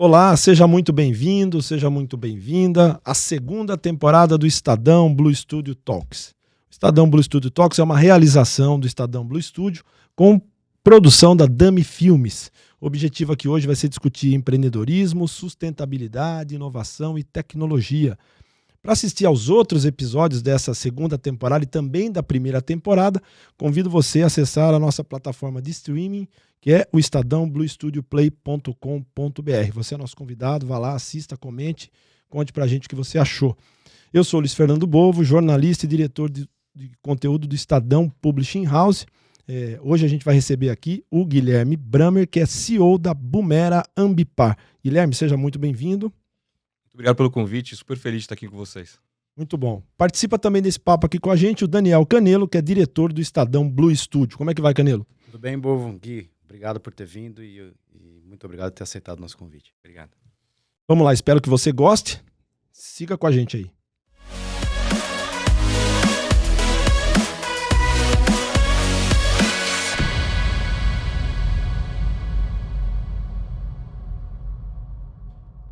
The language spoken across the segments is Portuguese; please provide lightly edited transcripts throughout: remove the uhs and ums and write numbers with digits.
Olá, seja muito bem-vindo, seja muito bem-vinda à segunda temporada do Estadão Blue Studio Talks. O Estadão Blue Studio Talks é uma realização do Estadão Blue Studio com produção da Dami Filmes. O objetivo aqui hoje vai ser discutir empreendedorismo, sustentabilidade, inovação e tecnologia. Para assistir aos outros episódios dessa segunda temporada e também da primeira temporada, convido você a acessar a nossa plataforma de streaming, que é o estadãobluestudioplay.com.br. Você é nosso convidado, vá lá, assista, comente, conte pra gente o que você achou. Eu sou o Luiz Fernando Bovo, jornalista e diretor de conteúdo do Estadão Publishing House. Hoje a gente vai receber aqui o Guilherme Bramer, que é CEO da Bumera Ambipar. Guilherme, seja muito bem-vindo. Obrigado pelo convite, super feliz de estar aqui com vocês. Muito bom. Participa também desse papo aqui com a gente o Daniel Canelo, que é diretor do Estadão Blue Studio. Como é que vai, Canelo? Tudo bem, Bovo? Gui, obrigado por ter vindo e muito obrigado por ter aceitado o nosso convite. Obrigado. Vamos lá, espero que você goste. Siga com a gente aí.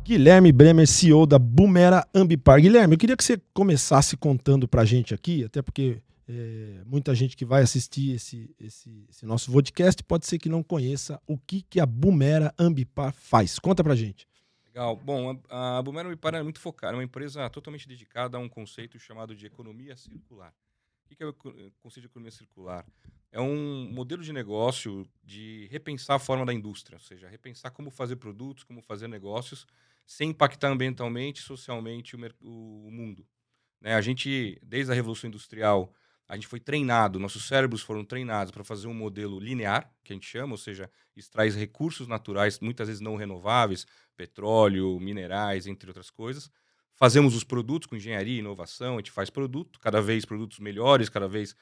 Guilherme Bramer, CEO da Bumera Ambipar. Guilherme, eu queria que você começasse contando pra gente aqui, até porque muita gente que vai assistir esse nosso podcast pode ser que não conheça o que a Bumera Ambipar faz. Conta pra gente. Legal. Bom, a Bumera Ambipar é muito focada, é uma empresa totalmente dedicada a um conceito chamado de economia circular. O que é o conceito de economia circular? É um modelo de negócio de repensar a forma da indústria, ou seja, repensar como fazer produtos, como fazer negócios, sem impactar ambientalmente e socialmente o mundo. Né? A gente, desde a Revolução Industrial, a gente foi treinado, nossos cérebros foram treinados para fazer um modelo linear, que a gente chama, ou seja, extrai recursos naturais, muitas vezes não renováveis, petróleo, minerais, entre outras coisas. Fazemos os produtos com engenharia e inovação, a gente faz produto, cada vez produtos melhores, cada vez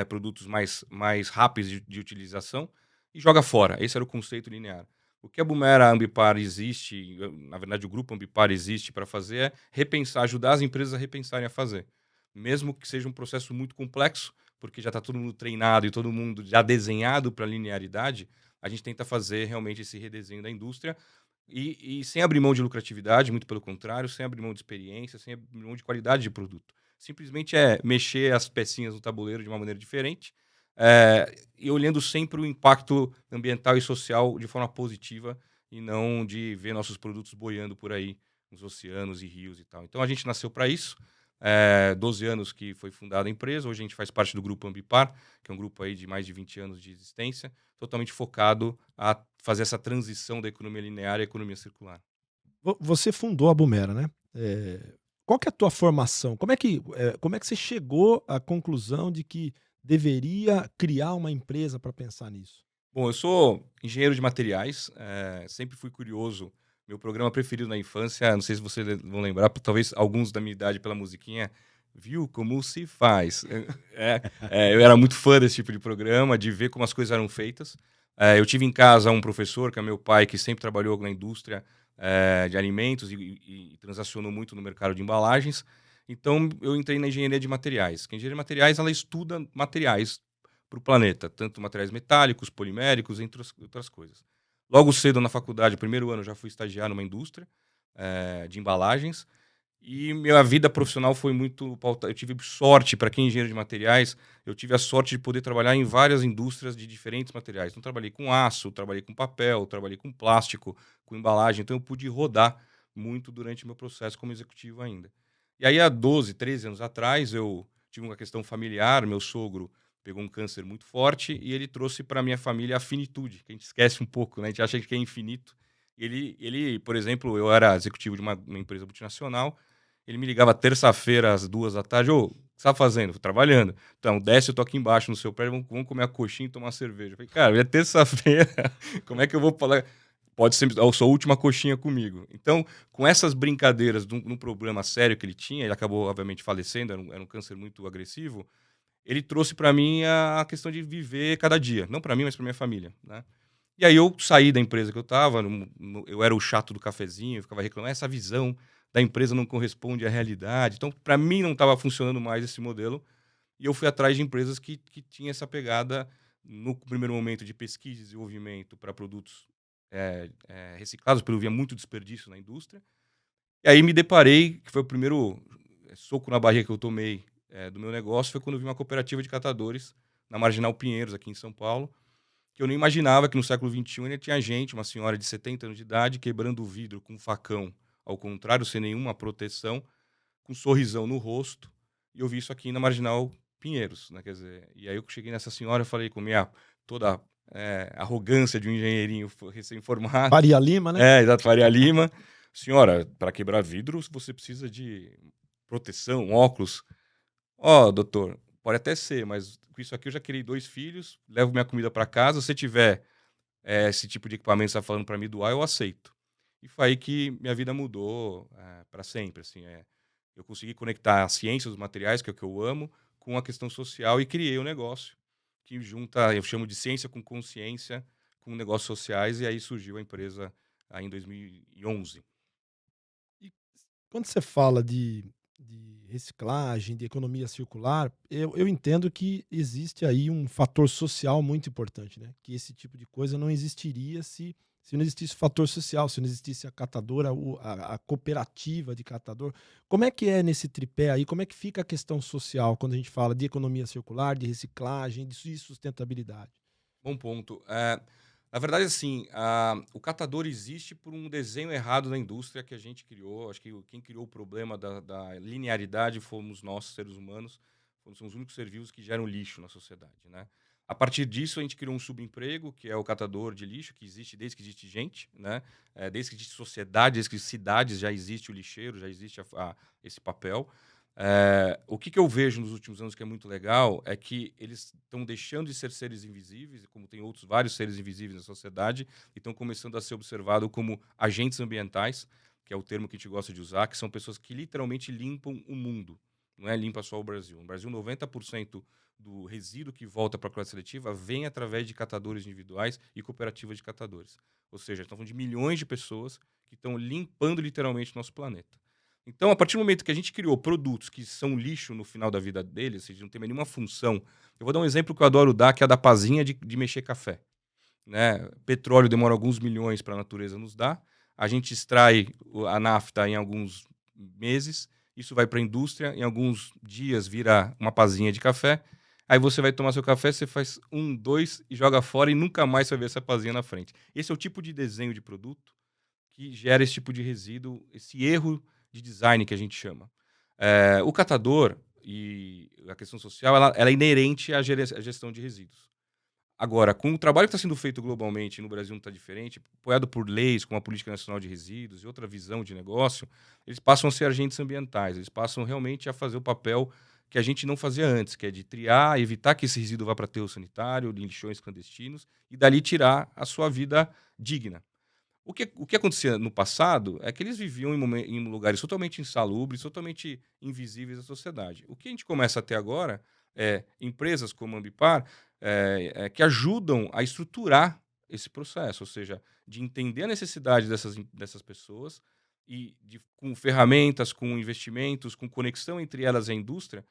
produtos mais rápidos de utilização, e joga fora. Esse era o conceito linear. O que a Bumera Ambipar existe, na verdade o grupo Ambipar existe para fazer é repensar, ajudar as empresas a repensarem a fazer. Mesmo que seja um processo muito complexo, porque já está todo mundo treinado e todo mundo já desenhado para linearidade, a gente tenta fazer realmente esse redesenho da indústria e sem abrir mão de lucratividade, muito pelo contrário, sem abrir mão de experiência, sem abrir mão de qualidade de produto. Simplesmente é mexer as pecinhas no tabuleiro de uma maneira diferente, e olhando sempre o impacto ambiental e social de forma positiva e não de ver nossos produtos boiando por aí nos oceanos e rios e tal. Então a gente nasceu para isso. 12 anos que foi fundada a empresa, hoje a gente faz parte do grupo Ambipar, que é um grupo aí de mais de 20 anos de existência, totalmente focado a fazer essa transição da economia linear à economia circular. Você fundou a Bumera, né? Qual que é a tua formação? Como é que você chegou à conclusão de que deveria criar uma empresa para pensar nisso? Bom, eu sou engenheiro de materiais, sempre fui curioso. Meu programa preferido na infância, não sei se vocês vão lembrar, talvez alguns da minha idade pela musiquinha, Viu Como Se Faz. Eu era muito fã desse tipo de programa, de ver como as coisas eram feitas. Eu tive em casa um professor, que é meu pai, que sempre trabalhou na indústria de alimentos e transacionou muito no mercado de embalagens. Então, eu entrei na engenharia de materiais. A engenharia de materiais, ela estuda materiais para o planeta, tanto materiais metálicos, poliméricos, entre outras coisas. Logo cedo na faculdade, primeiro ano, já fui estagiar numa indústria de embalagens e minha vida profissional foi muito pautada. Eu tive sorte, para quem é engenheiro de materiais, eu tive a sorte de poder trabalhar em várias indústrias de diferentes materiais. Então, trabalhei com aço, trabalhei com papel, trabalhei com plástico, com embalagem. Então, eu pude rodar muito durante o meu processo como executivo ainda. E aí, há 12, 13 anos atrás, eu tive uma questão familiar. Meu sogro pegou um câncer muito forte e ele trouxe para minha família a finitude, que a gente esquece um pouco, né? A gente acha que é infinito. Ele, por exemplo, eu era executivo de uma empresa multinacional, ele me ligava terça-feira às 2 da tarde, ô, o que você tá fazendo? Tô trabalhando. Então, desce, eu tô aqui embaixo no seu prédio, vamos comer a coxinha e tomar cerveja. Eu falei, cara, é terça-feira, como é que eu vou falar? Pode ser a sua última coxinha comigo. Então, com essas brincadeiras num problema sério que ele tinha, ele acabou, obviamente, falecendo, era um câncer muito agressivo, ele trouxe para mim a questão de viver cada dia. Não para mim, mas para minha família, né? E aí eu saí da empresa que eu estava, eu era o chato do cafezinho, eu ficava reclamando, essa visão da empresa não corresponde à realidade. Então, para mim, não estava funcionando mais esse modelo. E eu fui atrás de empresas que tinham essa pegada, no primeiro momento, de pesquisa e desenvolvimento para produtos reciclados, porque eu via muito desperdício na indústria. E aí me deparei, que foi o primeiro soco na barriga que eu tomei do meu negócio, foi quando eu vi uma cooperativa de catadores na Marginal Pinheiros, aqui em São Paulo, que eu nem imaginava que no século XXI ainda tinha gente, uma senhora de 70 anos de idade, quebrando o vidro com um facão, ao contrário, sem nenhuma proteção, com um sorrisão no rosto, e eu vi isso aqui na Marginal Pinheiros, né? Quer dizer, e aí eu cheguei nessa senhora e falei com minha toda arrogância de um engenheirinho recém-formado. Faria Lima, né? Exato, Faria Lima. Senhora, para quebrar vidro, você precisa de proteção, óculos. Doutor, pode até ser, mas com isso aqui eu já criei 2 filhos, levo minha comida para casa. Se você tiver esse tipo de equipamento que você está falando para me doar, eu aceito. E foi aí que minha vida mudou para sempre. Assim, eu consegui conectar a ciência dos materiais, que é o que eu amo, com a questão social e criei um negócio que junta, eu chamo de ciência com consciência, com negócios sociais, e aí surgiu a empresa aí em 2011. E quando você fala de reciclagem, de economia circular, eu entendo que existe aí um fator social muito importante, né? Que esse tipo de coisa não existiria se não existisse o fator social, se não existisse a catadora, a cooperativa de catador. Como é que é nesse tripé aí? Como é que fica a questão social quando a gente fala de economia circular, de reciclagem, de sustentabilidade? Bom ponto. Na verdade, assim, o catador existe por um desenho errado da indústria que a gente criou. Acho que quem criou o problema da linearidade fomos nós, seres humanos. Somos os únicos seres vivos que geram lixo na sociedade, né? A partir disso, a gente criou um subemprego, que é o catador de lixo, que existe desde que existe gente, né? Desde que existe sociedade, desde que cidades já existe o lixeiro, já existe esse papel. O que eu vejo nos últimos anos que é muito legal é que eles estão deixando de ser seres invisíveis, como tem outros vários seres invisíveis na sociedade, e estão começando a ser observados como agentes ambientais, que é o termo que a gente gosta de usar, que são pessoas que literalmente limpam o mundo. Não é limpa só o Brasil. No Brasil, 90% do resíduo que volta para a coleta seletiva vem através de catadores individuais e cooperativas de catadores. Ou seja, estamos falando de milhões de pessoas que estão limpando literalmente o nosso planeta. Então, a partir do momento que a gente criou produtos que são lixo no final da vida deles, ou seja, não tem mais nenhuma função. Eu vou dar um exemplo que eu adoro dar, que é a da pazinha de mexer café. Né? Petróleo demora alguns milhões para a natureza nos dar. A gente extrai a nafta em alguns meses, isso vai para a indústria, em alguns dias vira uma pazinha de café. Aí você vai tomar seu café, você faz 1, 2 e joga fora e nunca mais você vai ver essa pazinha na frente. Esse é o tipo de desenho de produto que gera esse tipo de resíduo, esse erro de design que a gente chama. O catador e a questão social, ela é inerente à gestão de resíduos. Agora, com o trabalho que está sendo feito globalmente, no Brasil não está diferente, apoiado por leis como a Política Nacional de Resíduos e outra visão de negócio, eles passam a ser agentes ambientais, eles passam realmente a fazer o papel que a gente não fazia antes, que é de triar, evitar que esse resíduo vá para aterro sanitário, lixões clandestinos, e dali tirar a sua vida digna. O que acontecia no passado é que eles viviam em lugares totalmente insalubres, totalmente invisíveis à sociedade. O que a gente começa a ter agora é empresas como a Ambipar que ajudam a estruturar esse processo, ou seja, de entender a necessidade dessas pessoas e com ferramentas, com investimentos, com conexão entre elas e a indústria,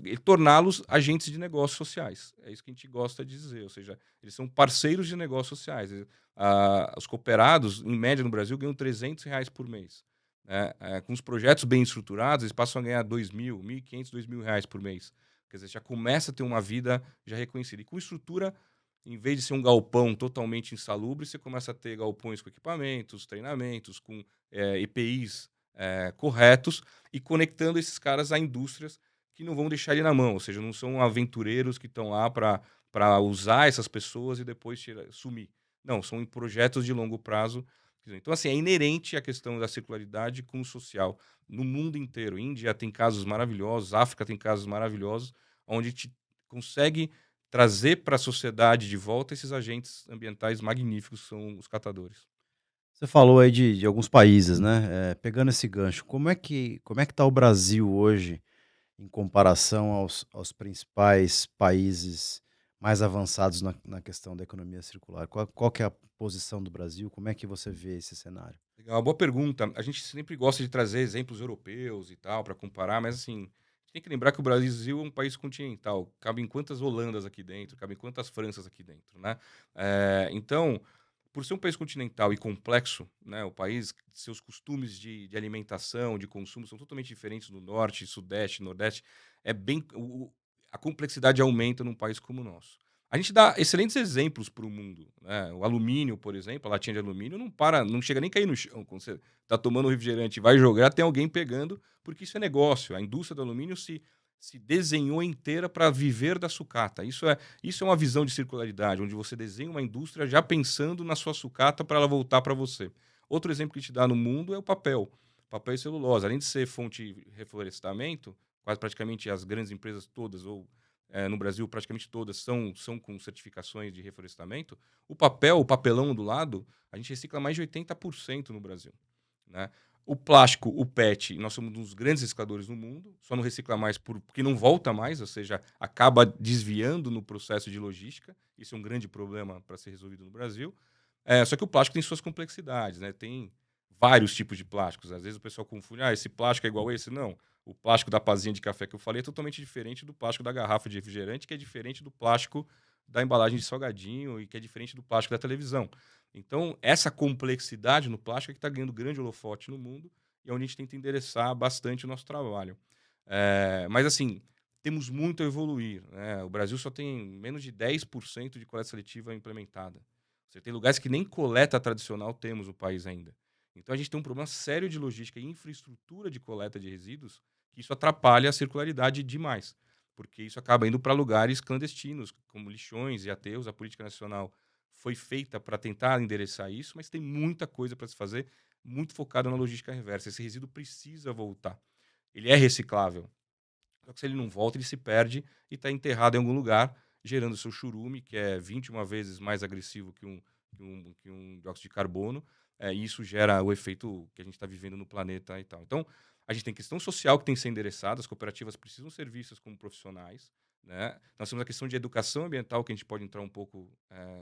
e torná-los agentes de negócios sociais. É isso que a gente gosta de dizer, ou seja, eles são parceiros de negócios sociais. Os cooperados, em média no Brasil, ganham R$ 300 por mês. Né? Com os projetos bem estruturados, eles passam a ganhar R$ 2.000, R$ 1.500, R$ 2.000 por mês. Quer dizer, já começa a ter uma vida já reconhecida. E com estrutura, em vez de ser um galpão totalmente insalubre, você começa a ter galpões com equipamentos, treinamentos, com EPIs corretos e conectando esses caras a indústrias que não vão deixar ele na mão. Ou seja, não são aventureiros que estão lá para usar essas pessoas e depois sumir. Não, são em projetos de longo prazo. Então, assim, é inerente a questão da circularidade com o social. No mundo inteiro. Índia tem casos maravilhosos, África tem casos maravilhosos, onde a gente consegue trazer para a sociedade de volta esses agentes ambientais magníficos que são os catadores. Você falou aí de alguns países, né? Pegando esse gancho, como é que está o Brasil hoje em comparação aos principais países mais avançados na questão da economia circular? Qual que é a posição do Brasil? Como é que você vê esse cenário? Legal, uma boa pergunta. A gente sempre gosta de trazer exemplos europeus e tal para comparar, mas assim, a gente tem que lembrar que o Brasil é um país continental. Cabem quantas Holandas aqui dentro, cabem quantas Franças aqui dentro, né? Então, por ser um país continental e complexo, né, o país, seus costumes de alimentação, de consumo são totalmente diferentes do norte, sudeste, nordeste. É bem, a complexidade aumenta num país como o nosso. A gente dá excelentes exemplos para o mundo, né? O alumínio, por exemplo, a latinha de alumínio não para, não chega nem a cair no chão. Quando você está tomando um refrigerante e vai jogar, tem alguém pegando, porque isso é negócio. A indústria do alumínio se desenhou inteira para viver da sucata. Isso é uma visão de circularidade, onde você desenha uma indústria já pensando na sua sucata para ela voltar para você. Outro exemplo que te dá no mundo é o papel. Papel e celulose. Além de ser fonte de reflorestamento, quase praticamente as grandes empresas todas, ou no Brasil praticamente todas, são com certificações de reflorestamento. O papel, o papelão do lado, a gente recicla mais de 80% no Brasil, né? O plástico, o PET, nós somos um dos grandes recicladores no mundo, só não recicla mais porque não volta mais, ou seja, acaba desviando no processo de logística. Isso é um grande problema para ser resolvido no Brasil. Só que o plástico tem suas complexidades, né? Tem vários tipos de plásticos. Às vezes o pessoal confunde, esse plástico é igual a esse. Não. O plástico da pazinha de café que eu falei é totalmente diferente do plástico da garrafa de refrigerante, que é diferente do plástico da embalagem de salgadinho e que é diferente do plástico da televisão. Então, essa complexidade no plástico é que está ganhando grande holofote no mundo e é onde a gente tenta endereçar bastante o nosso trabalho. Mas, assim, temos muito a evoluir, né? O Brasil só tem menos de 10% de coleta seletiva implementada. Você tem lugares que nem coleta tradicional temos no país ainda. Então, a gente tem um problema sério de logística e infraestrutura de coleta de resíduos que isso atrapalha a circularidade demais, porque isso acaba indo para lugares clandestinos, como lixões e aterros. A política nacional foi feita para tentar endereçar isso, mas tem muita coisa para se fazer, muito focada na logística reversa. Esse resíduo precisa voltar. Ele é reciclável. Só que se ele não volta, ele se perde e está enterrado em algum lugar, gerando seu churume, que é 21 vezes mais agressivo que um dióxido de carbono. E isso gera o efeito que a gente está vivendo no planeta e tal. Então, a gente tem questão social que tem que ser endereçada, as cooperativas precisam ser vistas como profissionais, né? Nós temos a questão de educação ambiental, que a gente pode entrar um pouco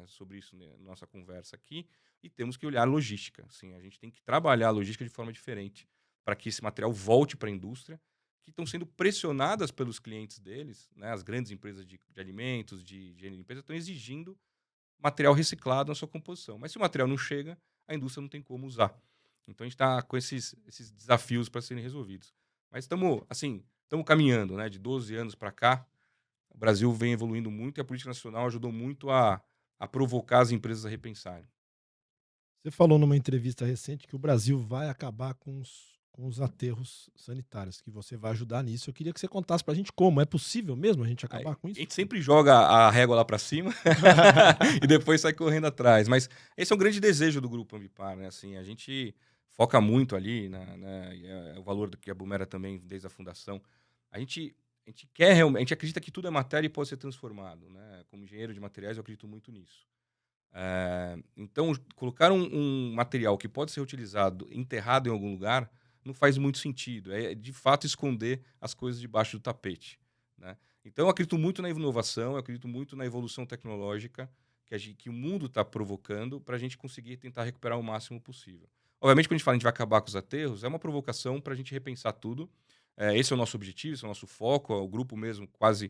sobre isso, né, na nossa conversa aqui, e temos que olhar a logística. Assim, a gente tem que trabalhar a logística de forma diferente para que esse material volte para a indústria, que estão sendo pressionadas pelos clientes deles, né? As grandes empresas de alimentos, de limpeza, estão exigindo material reciclado na sua composição. Mas se o material não chega, a indústria não tem como usar. Então a gente está com esses desafios para serem resolvidos. Mas estamos caminhando, né? De 12 anos para cá, o Brasil vem evoluindo muito e a política nacional ajudou muito a provocar as empresas a repensarem. Você falou numa entrevista recente que o Brasil vai acabar com os aterros sanitários, que você vai ajudar nisso. Eu queria que você contasse pra gente como. É possível mesmo a gente acabar com A isso? gente sempre joga a régua lá para cima e depois sai correndo atrás. Mas esse é um grande desejo do Grupo Ambipar, né? Assim, a gente foca muito ali, e é o valor do que a Bumera também, desde a fundação. A gente quer realmente, a gente acredita que tudo é matéria e pode ser transformado, né? Como engenheiro de materiais, eu acredito muito nisso. Então, colocar um material que pode ser utilizado, enterrado em algum lugar, não faz muito sentido. É, de fato, esconder as coisas debaixo do tapete, né? Então, eu acredito muito na inovação, eu acredito muito na evolução tecnológica que o mundo está provocando para a gente conseguir tentar recuperar o máximo possível. Obviamente, quando a gente fala que a gente vai acabar com os aterros, é uma provocação para a gente repensar tudo. Esse é o nosso objetivo, esse é o nosso foco. O grupo mesmo quase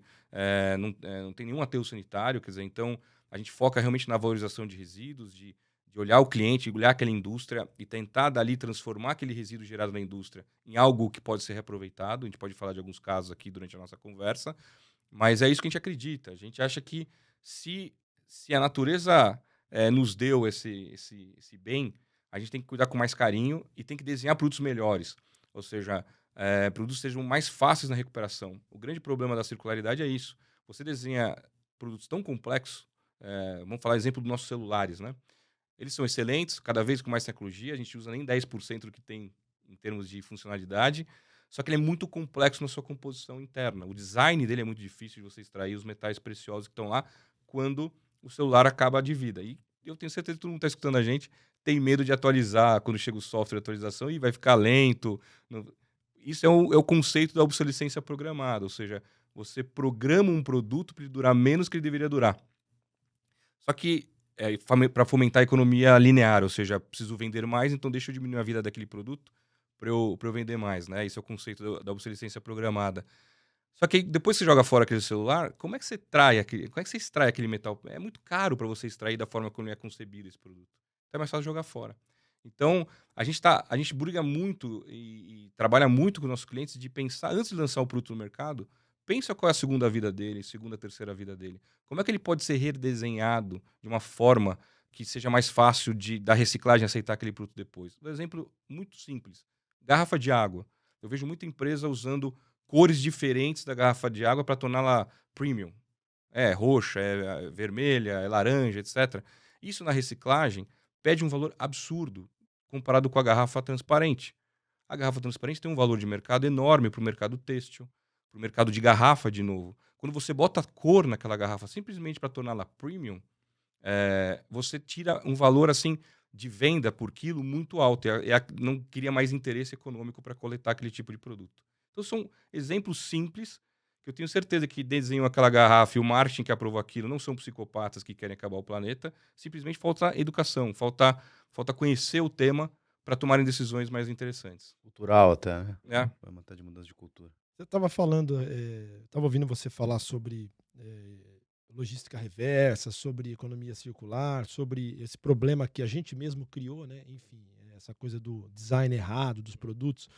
não tem nenhum aterro sanitário, quer dizer, então a gente foca realmente na valorização de resíduos, de olhar o cliente, olhar aquela indústria e tentar dali transformar aquele resíduo gerado na indústria em algo que pode ser reaproveitado. A gente pode falar de alguns casos aqui durante a nossa conversa, mas é isso que a gente acredita. A gente acha que se a natureza nos deu esse bem, a gente tem que cuidar com mais carinho e tem que desenhar produtos melhores. Ou seja, produtos que sejam mais fáceis na recuperação. O grande problema da circularidade é isso. Você desenha produtos tão complexos, vamos falar exemplo dos nossos celulares, né? Eles são excelentes, cada vez com mais tecnologia, a gente usa nem 10% do que tem em termos de funcionalidade, só que ele é muito complexo na sua composição interna. O design dele é muito difícil de você extrair os metais preciosos que estão lá quando o celular acaba de vida. E eu tenho certeza que todo mundo está escutando a gente tem medo de atualizar quando chega o software de atualização e vai ficar lento. Isso é o conceito da obsolescência programada, ou seja, você programa um produto para ele durar menos que ele deveria durar. Só que para fomentar a economia linear, ou seja, preciso vender mais, então deixa eu diminuir a vida daquele produto para eu vender mais, né? Esse é o conceito da obsolescência programada. Só que depois que você joga fora aquele celular, como é que você extrai aquele metal? É muito caro para você extrair da forma como é concebido esse produto. então é mais fácil jogar fora. Então, a gente briga muito e trabalha muito com os nossos clientes de pensar, antes de lançar o produto no mercado, pensa qual é a segunda vida dele, segunda, terceira vida dele. Como é que ele pode ser redesenhado de uma forma que seja mais fácil da reciclagem aceitar aquele produto depois. Um exemplo muito simples. Garrafa de água. Eu vejo muita empresa usando cores diferentes da garrafa de água para torná-la premium. É roxa, é vermelha, é laranja, etc. Isso na reciclagem pede um valor absurdo comparado com a garrafa transparente. A garrafa transparente tem um valor de mercado enorme para o mercado têxtil, para o mercado de garrafa, de novo. Quando você bota cor naquela garrafa simplesmente para torná-la premium, você tira um valor assim de venda por quilo muito alto. Não queria mais interesse econômico para coletar aquele tipo de produto. Então são exemplos simples que eu tenho certeza que desenham aquela garrafa e o marketing que aprovou aquilo não são psicopatas que querem acabar o planeta. Simplesmente falta educação, falta conhecer o tema para tomarem decisões mais interessantes. Cultural até, né? É. Vai matar de mudança de cultura. Você estava falando, estava ouvindo você falar sobre logística reversa, sobre economia circular, sobre esse problema que a gente mesmo criou, né? Enfim, essa coisa do design errado dos produtos.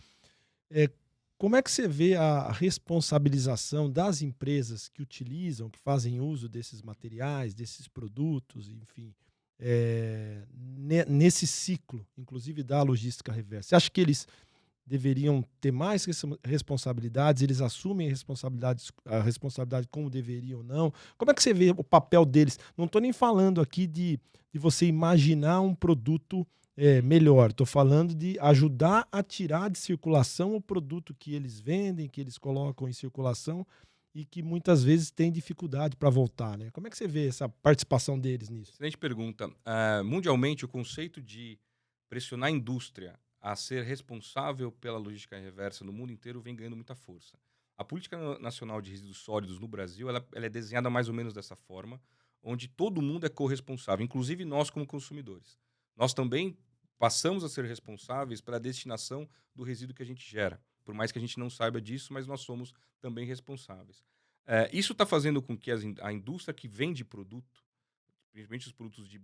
Como é que você vê a responsabilização das empresas que utilizam, que fazem uso desses materiais, desses produtos, enfim, nesse ciclo, inclusive da logística reversa? Você acha que eles deveriam ter mais responsabilidades, eles assumem a responsabilidade como deveriam ou não? Como é que você vê o papel deles? Não estou nem falando aqui de você imaginar um produto melhor, estou falando de ajudar a tirar de circulação o produto que eles vendem, que eles colocam em circulação e que muitas vezes tem dificuldade para voltar, né? Como é que você vê essa participação deles nisso? Excelente pergunta. Mundialmente, o conceito de pressionar a indústria a ser responsável pela logística reversa no mundo inteiro vem ganhando muita força. A Política Nacional de Resíduos Sólidos no Brasil ela é desenhada mais ou menos dessa forma, onde todo mundo é corresponsável, inclusive nós como consumidores. Nós também passamos a ser responsáveis pela destinação do resíduo que a gente gera, por mais que a gente não saiba disso, mas nós somos também responsáveis. Isso está fazendo com que a indústria que vende produto, principalmente os produtos de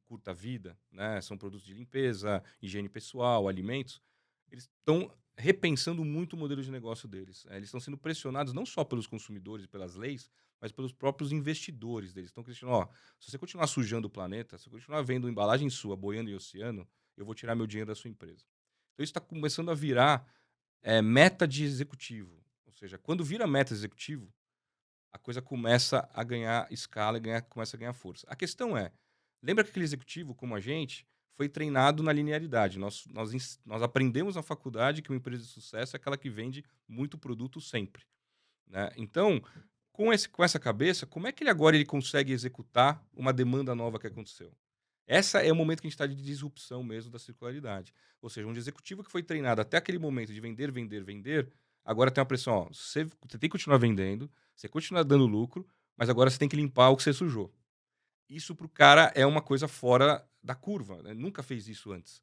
curta vida, né, são produtos de limpeza, higiene pessoal, alimentos, eles estão repensando muito o modelo de negócio deles. Eles estão sendo pressionados não só pelos consumidores e pelas leis, mas pelos próprios investidores deles. Estão questionando, se você continuar sujando o planeta, se você continuar vendo embalagem sua boiando em oceano, eu vou tirar meu dinheiro da sua empresa. Então isso está começando a virar meta de executivo. Ou seja, quando vira meta executivo, a coisa começa a ganhar escala e começa a ganhar força. A questão lembra que aquele executivo, como a gente, foi treinado na linearidade. Nós aprendemos na faculdade que uma empresa de sucesso é aquela que vende muito produto sempre. Né? Então, com essa cabeça, como é que ele consegue executar uma demanda nova que aconteceu? Esse é o momento que a gente está de disrupção mesmo da circularidade. Ou seja, um executivo que foi treinado até aquele momento de vender, vender, vender, agora tem uma pressão, você tem que continuar vendendo, você continua dando lucro, mas agora você tem que limpar o que você sujou. Isso para o cara é uma coisa fora da curva, né? Nunca fez isso antes.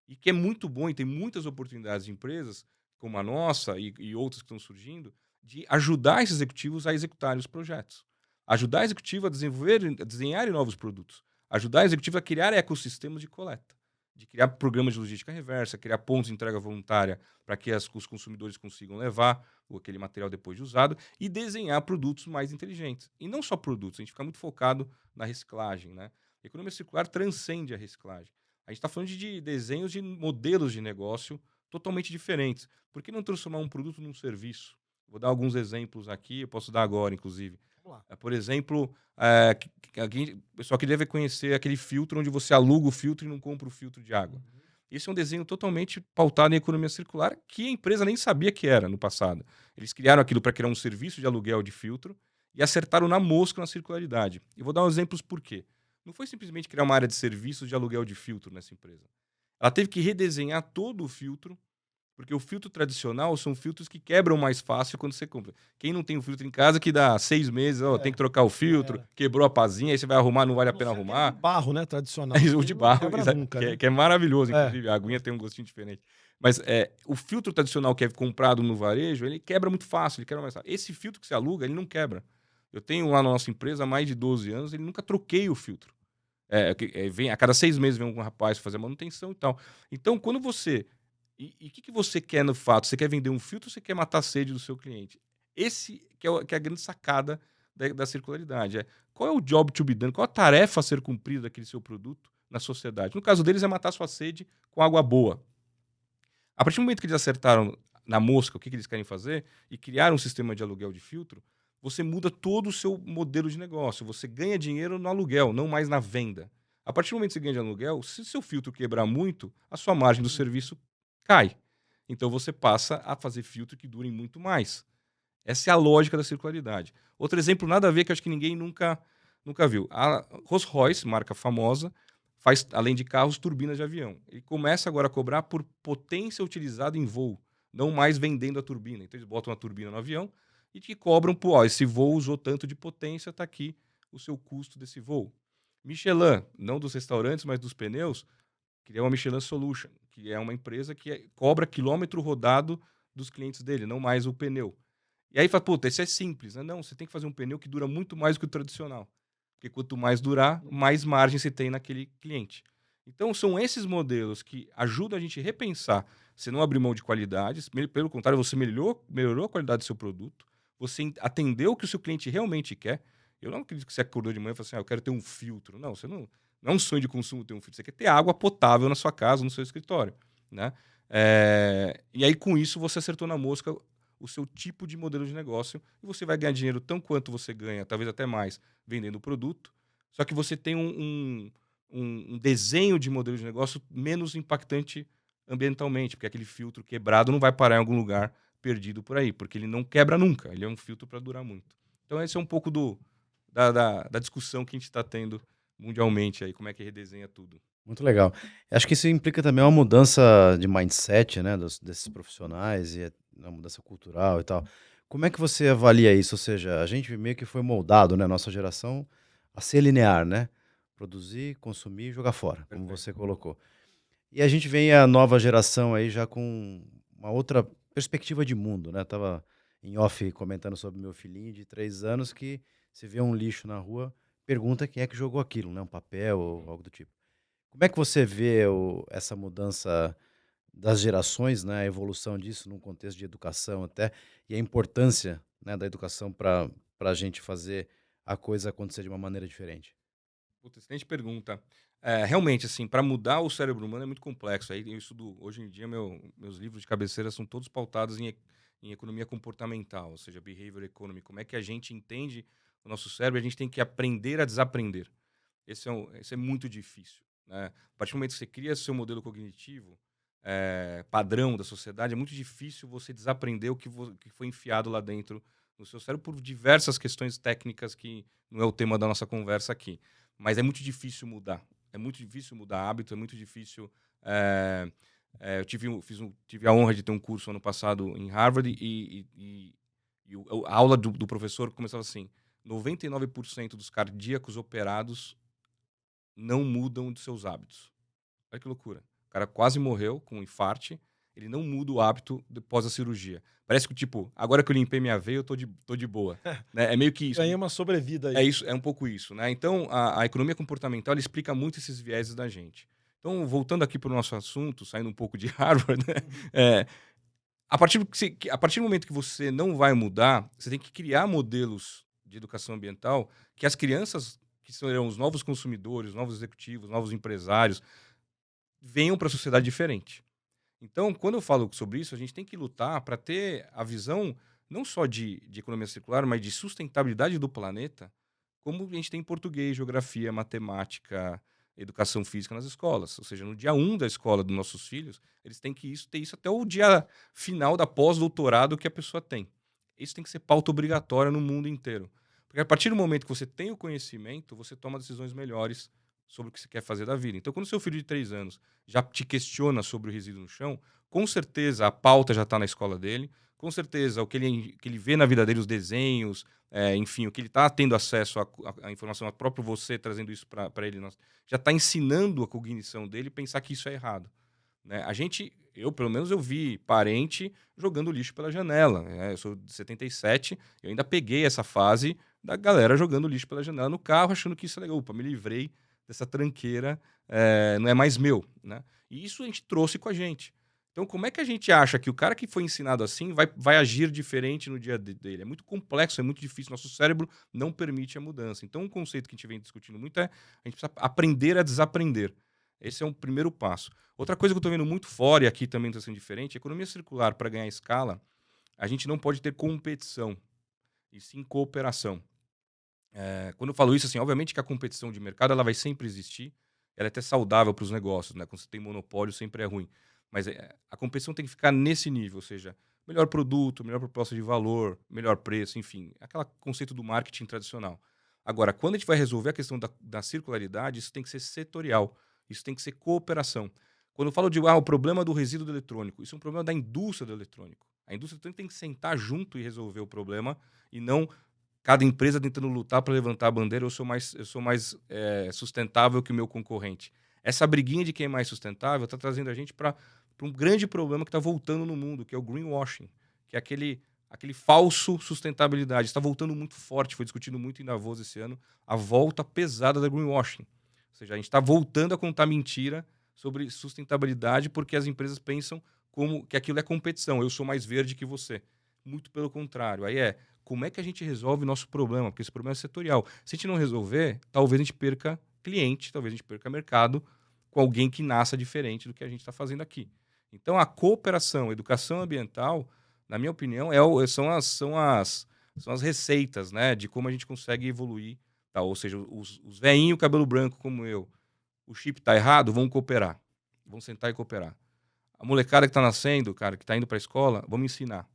E que é muito bom e tem muitas oportunidades de empresas, como a nossa e outras que estão surgindo, de ajudar esses executivos a executarem os projetos. Ajudar a executivo a desenharem novos produtos. Ajudar a executivo a criar ecossistemas de coleta. De criar programas de logística reversa, criar pontos de entrega voluntária para que os consumidores consigam levar aquele material depois de usado e desenhar produtos mais inteligentes. E não só produtos, a gente fica muito focado na reciclagem. Né? A economia circular transcende a reciclagem. A gente está falando de desenhos de modelos de negócio totalmente diferentes. Por que não transformar um produto num serviço? Vou dar alguns exemplos aqui, eu posso dar agora, inclusive. Vamos lá. Por exemplo, o pessoal que deve conhecer aquele filtro onde você aluga o filtro e não compra o filtro de água. Esse é um desenho totalmente pautado em economia circular que a empresa nem sabia que era no passado. Eles criaram aquilo para criar um serviço de aluguel de filtro e acertaram na mosca na circularidade. E vou dar uns exemplos por quê. Não foi simplesmente criar uma área de serviços de aluguel de filtro nessa empresa. Ela teve que redesenhar todo o filtro, porque o filtro tradicional são filtros que quebram mais fácil quando você compra. Quem não tem um filtro em casa que dá 6 meses, tem que trocar o filtro, quebrou a pazinha, aí você vai arrumar, não vale a pena arrumar. De barro, né, tradicional. O de barro, nunca, né? que é maravilhoso, inclusive. A aguinha tem um gostinho diferente. Mas o filtro tradicional que é comprado no varejo, ele quebra muito fácil, ele quebra mais fácil. Esse filtro que você aluga, ele não quebra. Eu tenho lá na nossa empresa há mais de 12 anos, ele nunca troquei o filtro. Vem, a cada 6 meses vem um rapaz fazer a manutenção e tal. Então, quando você... E o que você quer no fato? Você quer vender um filtro ou você quer matar a sede do seu cliente? Esse que é a grande sacada da circularidade. Qual é o job to be done? Qual a tarefa a ser cumprida daquele seu produto na sociedade? No caso deles, é matar sua sede com água boa. A partir do momento que eles acertaram na mosca o que eles querem fazer e criaram um sistema de aluguel de filtro, você muda todo o seu modelo de negócio. Você ganha dinheiro no aluguel, não mais na venda. A partir do momento que você ganha de aluguel, se seu filtro quebrar muito, a sua margem do serviço cai. Então você passa a fazer filtro que durem muito mais. Essa é a lógica da circularidade. Outro exemplo, nada a ver, que acho que ninguém nunca viu. A Rolls-Royce, marca famosa, faz, além de carros, turbinas de avião. Ele começa agora a cobrar por potência utilizada em voo, não mais vendendo a turbina. Então eles botam a turbina no avião e te cobram por, esse voo usou tanto de potência, está aqui o seu custo desse voo. Michelin, não dos restaurantes, mas dos pneus, criou uma Michelin Solution, que é uma empresa que cobra quilômetro rodado dos clientes dele, não mais o pneu. E aí fala, puta, isso é simples, né? Não, você tem que fazer um pneu que dura muito mais do que o tradicional. Porque quanto mais durar, mais margem você tem naquele cliente. Então, são esses modelos que ajudam a gente a repensar. Você não abrir mão de qualidades, pelo contrário, você melhorou a qualidade do seu produto, você atendeu o que o seu cliente realmente quer. Eu não acredito que você acordou de manhã e falou assim, eu quero ter um filtro. Não, você não é um sonho de consumo ter um filtro. Você quer ter água potável na sua casa, no seu escritório. Né? E aí, com isso, você acertou na mosca o seu tipo de modelo de negócio e você vai ganhar dinheiro tão quanto você ganha, talvez até mais, vendendo o produto. Só que você tem um desenho de modelo de negócio menos impactante ambientalmente, porque aquele filtro quebrado não vai parar em algum lugar perdido por aí, porque ele não quebra nunca, ele é um filtro para durar muito. Então esse é um pouco da discussão que a gente está tendo mundialmente aí, como é que redesenha tudo. Muito legal. Acho que isso implica também uma mudança de mindset, né, desses profissionais e uma mudança cultural e tal. Como é que você avalia isso? Ou seja, a gente meio que foi moldado, né, nossa geração, a ser linear, né? Produzir, consumir e jogar fora, como Perfeito. você colocou. E a gente vem a nova geração aí já com uma outra perspectiva de mundo, né? Tava em off comentando sobre meu filhinho de 3 anos que se vê um lixo na rua, pergunta quem é que jogou aquilo, né? Um papel ou algo do tipo. Como é que você vê essa mudança das gerações, né, a evolução disso num contexto de educação até, e a importância, né, da educação para a gente fazer a coisa acontecer de uma maneira diferente? Puta, excelente pergunta. Realmente, assim, para mudar o cérebro humano é muito complexo. Aí eu estudo, hoje em dia, meus livros de cabeceira são todos pautados em economia comportamental, ou seja, behavior economy. Como é que a gente entende o nosso cérebro? A gente tem que aprender a desaprender. Esse é muito difícil. Né? A partir do momento que você cria seu modelo cognitivo, padrão da sociedade, é muito difícil você desaprender o que foi enfiado lá dentro no seu cérebro por diversas questões técnicas que não é o tema da nossa conversa aqui. Mas é muito difícil mudar. É muito difícil mudar hábito, é muito difícil. Eu tive a honra de ter um curso ano passado em Harvard a aula do professor começava assim: 99% dos cardíacos operados não mudam de seus hábitos. Olha que loucura. O cara quase morreu com um infarte, ele não muda o hábito depois da cirurgia. Parece que, tipo, agora que eu limpei minha veia, eu tô de boa. Né? É meio que isso. Ganhei uma sobrevida aí. É isso, é um pouco isso, né? Então, a economia comportamental ela explica muito esses vieses da gente. Então, voltando aqui para o nosso assunto, saindo um pouco de Harvard, né? A partir do momento que você não vai mudar, você tem que criar modelos de educação ambiental que as crianças, que serão os novos consumidores, os novos executivos, os novos empresários, venham para a sociedade diferente. Então, quando eu falo sobre isso, a gente tem que lutar para ter a visão não só de economia circular, mas de sustentabilidade do planeta, como a gente tem em português, geografia, matemática, educação física nas escolas. Ou seja, no dia 1 da escola dos nossos filhos, eles têm que ter isso até o dia final da pós-doutorado que a pessoa tem. Isso tem que ser pauta obrigatória no mundo inteiro. Porque a partir do momento que você tem o conhecimento, você toma decisões melhores sobre o que você quer fazer da vida. Então, quando seu filho de 3 anos já te questiona sobre o resíduo no chão, com certeza a pauta já está na escola dele, com certeza o que ele vê na vida dele, os desenhos, enfim, o que ele está tendo acesso à informação, a próprio você trazendo isso para ele, já está ensinando a cognição dele pensar que isso é errado. Né? Pelo menos eu vi parente jogando lixo pela janela. Eu sou de 77, eu ainda peguei essa fase da galera jogando lixo pela janela no carro, achando que isso é legal. Opa, me livrei dessa tranqueira não é mais meu, né? E isso a gente trouxe com a gente. Então, como é que a gente acha que o cara que foi ensinado assim vai agir diferente no dia dele? É muito complexo, é muito difícil. Nosso cérebro não permite a mudança. Então, um conceito que a gente vem discutindo muito é a gente precisa aprender a desaprender. Esse é um primeiro passo. Outra coisa que eu estou vendo muito fora, e aqui também está sendo diferente, a economia circular, para ganhar escala, a gente não pode ter competição, e sim cooperação. Quando eu falo isso, assim, obviamente que a competição de mercado ela vai sempre existir, ela é até saudável para os negócios, né? Quando você tem monopólio, sempre é ruim. Mas a competição tem que ficar nesse nível, ou seja, melhor produto, melhor proposta de valor, melhor preço, enfim, aquele conceito do marketing tradicional. Agora, quando a gente vai resolver a questão da circularidade, isso tem que ser setorial, isso tem que ser cooperação. Quando eu falo de o problema do resíduo do eletrônico, isso é um problema da indústria do eletrônico. A indústria do eletrônico tem que sentar junto e resolver o problema e não cada empresa tentando lutar para levantar a bandeira, eu sou mais sustentável que o meu concorrente. Essa briguinha de quem é mais sustentável está trazendo a gente para um grande problema que está voltando no mundo, que é o greenwashing, que é aquele falso sustentabilidade. Está voltando muito forte, foi discutido muito em Davos esse ano, a volta pesada da greenwashing. Ou seja, a gente está voltando a contar mentira sobre sustentabilidade porque as empresas pensam como que aquilo é competição, eu sou mais verde que você. Muito pelo contrário. Aí como é que a gente resolve o nosso problema? Porque esse problema é setorial. Se a gente não resolver, talvez a gente perca cliente, talvez a gente perca mercado com alguém que nasça diferente do que a gente está fazendo aqui. Então, a cooperação, a educação ambiental, na minha opinião, são as receitas, né, de como a gente consegue evoluir. Tá? Ou seja, os veinhos, cabelo branco como eu, o chip está errado, vamos cooperar. Vamos sentar e cooperar. A molecada que está nascendo, cara, que está indo para a escola, vamos ensinar.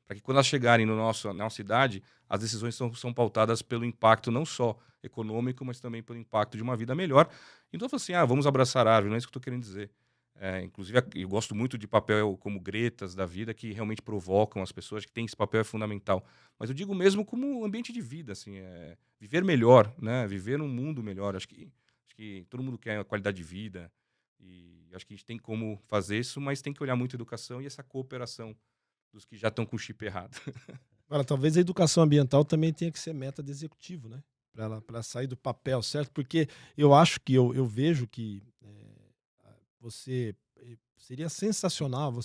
Para que quando elas chegarem na nossa idade, as decisões são pautadas pelo impacto não só econômico, mas também pelo impacto de uma vida melhor. Então, eu falo assim, vamos abraçar a árvore, não é isso que eu estou querendo dizer. Inclusive, eu gosto muito de papel como Gretas da vida, que realmente provocam as pessoas, que tem esse papel é fundamental. Mas eu digo mesmo como ambiente de vida, assim, viver melhor, né? Viver num mundo melhor. Acho que todo mundo quer qualidade de vida, e acho que a gente tem como fazer isso, mas tem que olhar muito a educação e essa cooperação dos que já estão com o chip errado. Agora, talvez a educação ambiental também tenha que ser meta de executivo, né? Para sair do papel, certo? Porque eu acho que eu vejo que você seria sensacional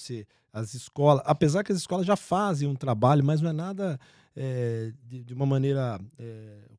as escolas, apesar que as escolas já fazem um trabalho, mas não é nada de uma maneira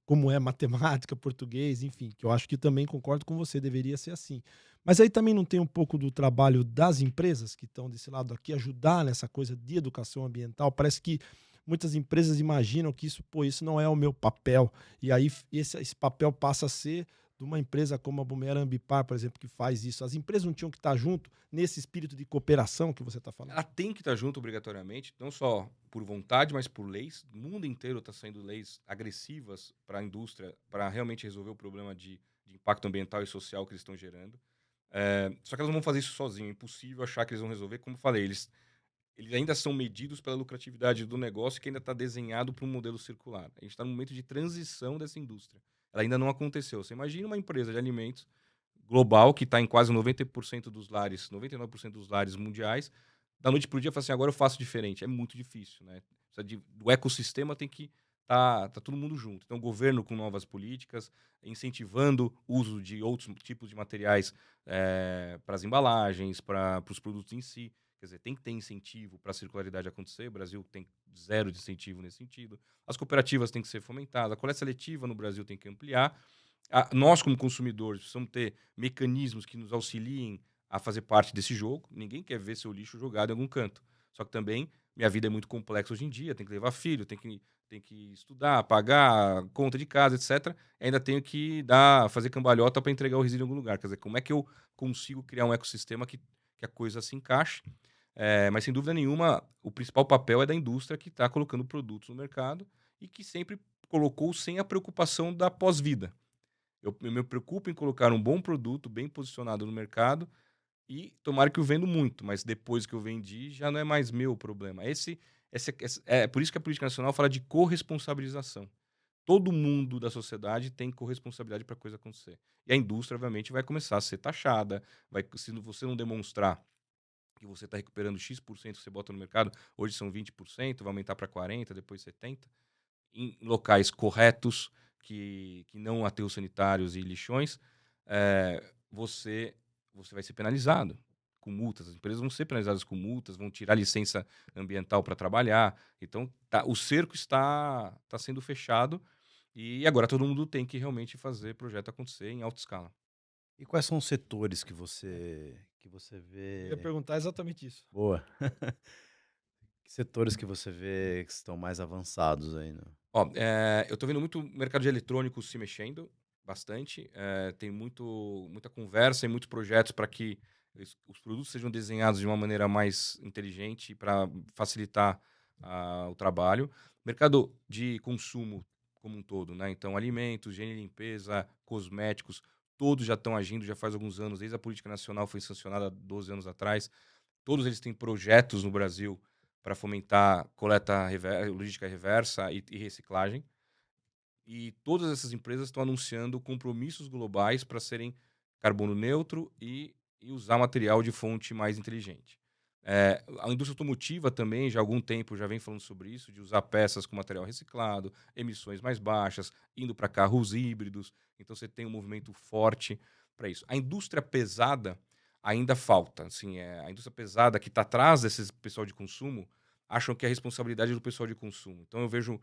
como é matemática, português, enfim, que eu acho que também concordo com você, deveria ser assim. Mas aí também não tem um pouco do trabalho das empresas que estão desse lado aqui, ajudar nessa coisa de educação ambiental. Parece que muitas empresas imaginam que isso não é o meu papel, e aí esse papel passa a ser de uma empresa como a Bumerangue Ambipar, por exemplo, que faz isso. As empresas não tinham que estar junto nesse espírito de cooperação que você está falando? Ela tem que estar junto obrigatoriamente, não só por vontade, mas por leis. O mundo inteiro está saindo leis agressivas para a indústria, para realmente resolver o problema de impacto ambiental e social que eles estão gerando. Só que elas não vão fazer isso sozinhos. É impossível achar que eles vão resolver. Como eu falei, eles ainda são medidos pela lucratividade do negócio que ainda está desenhado para um modelo circular. A gente está no momento de transição dessa indústria. Ela ainda não aconteceu. Você imagina uma empresa de alimentos global que está em quase 90% dos lares, 99% dos lares mundiais, da noite para o dia, fala assim, agora eu faço diferente. É muito difícil, né? O ecossistema tem que tá todo mundo junto. Então, o governo com novas políticas, incentivando o uso de outros tipos de materiais para as embalagens, para os produtos em si. Quer dizer, tem que ter incentivo para a circularidade acontecer. O Brasil tem zero de incentivo nesse sentido. As cooperativas têm que ser fomentadas. A coleta seletiva no Brasil tem que ampliar. Nós, como consumidores, precisamos ter mecanismos que nos auxiliem a fazer parte desse jogo. Ninguém quer ver seu lixo jogado em algum canto. Só que também, minha vida é muito complexa hoje em dia. Tem que levar filho, tem que estudar, pagar conta de casa, etc. Ainda tenho que fazer cambalhota para entregar o resíduo em algum lugar. Quer dizer, como é que eu consigo criar um ecossistema que a coisa se encaixe? Mas, sem dúvida nenhuma, o principal papel é da indústria que está colocando produtos no mercado e que sempre colocou sem a preocupação da pós-vida. Eu me preocupo em colocar um bom produto, bem posicionado no mercado, e tomara que eu vendo muito, mas depois que eu vendi, já não é mais meu problema. É por isso que a política nacional fala de corresponsabilização. Todo mundo da sociedade tem corresponsabilidade para a coisa acontecer. E a indústria, obviamente, vai começar a ser taxada. Se você não demonstrar que você está recuperando X% que você bota no mercado, hoje são 20%, vai aumentar para 40%, depois 70%, em locais corretos, que não aterros sanitários e lixões, você vai ser penalizado com multas. As empresas vão ser penalizadas com multas, vão tirar licença ambiental para trabalhar. Então, o cerco está sendo fechado e agora todo mundo tem que realmente fazer o projeto acontecer em alta escala. E quais são os setores que você Eu ia vê... perguntar exatamente isso. Boa. Que setores que você vê que estão mais avançados aí, né? Ó, eu tô vendo muito mercado de eletrônicos se mexendo bastante. Tem muita conversa e muitos projetos para que os produtos sejam desenhados de uma maneira mais inteligente para facilitar o trabalho. Mercado de consumo como um todo, né? Então, alimentos, higiene e limpeza, cosméticos, todos já estão agindo já faz alguns anos, desde a política nacional foi sancionada há 12 anos atrás. Todos eles têm projetos no Brasil para fomentar logística reversa e reciclagem. E todas essas empresas estão anunciando compromissos globais para serem carbono neutro e usar material de fonte mais inteligente. A indústria automotiva também, já há algum tempo, já vem falando sobre isso, de usar peças com material reciclado, emissões mais baixas, indo para carros híbridos. Então, você tem um movimento forte para isso. A indústria pesada ainda falta. Assim, a indústria pesada que está atrás desse pessoal de consumo, acham que é a responsabilidade do pessoal de consumo. Então, eu vejo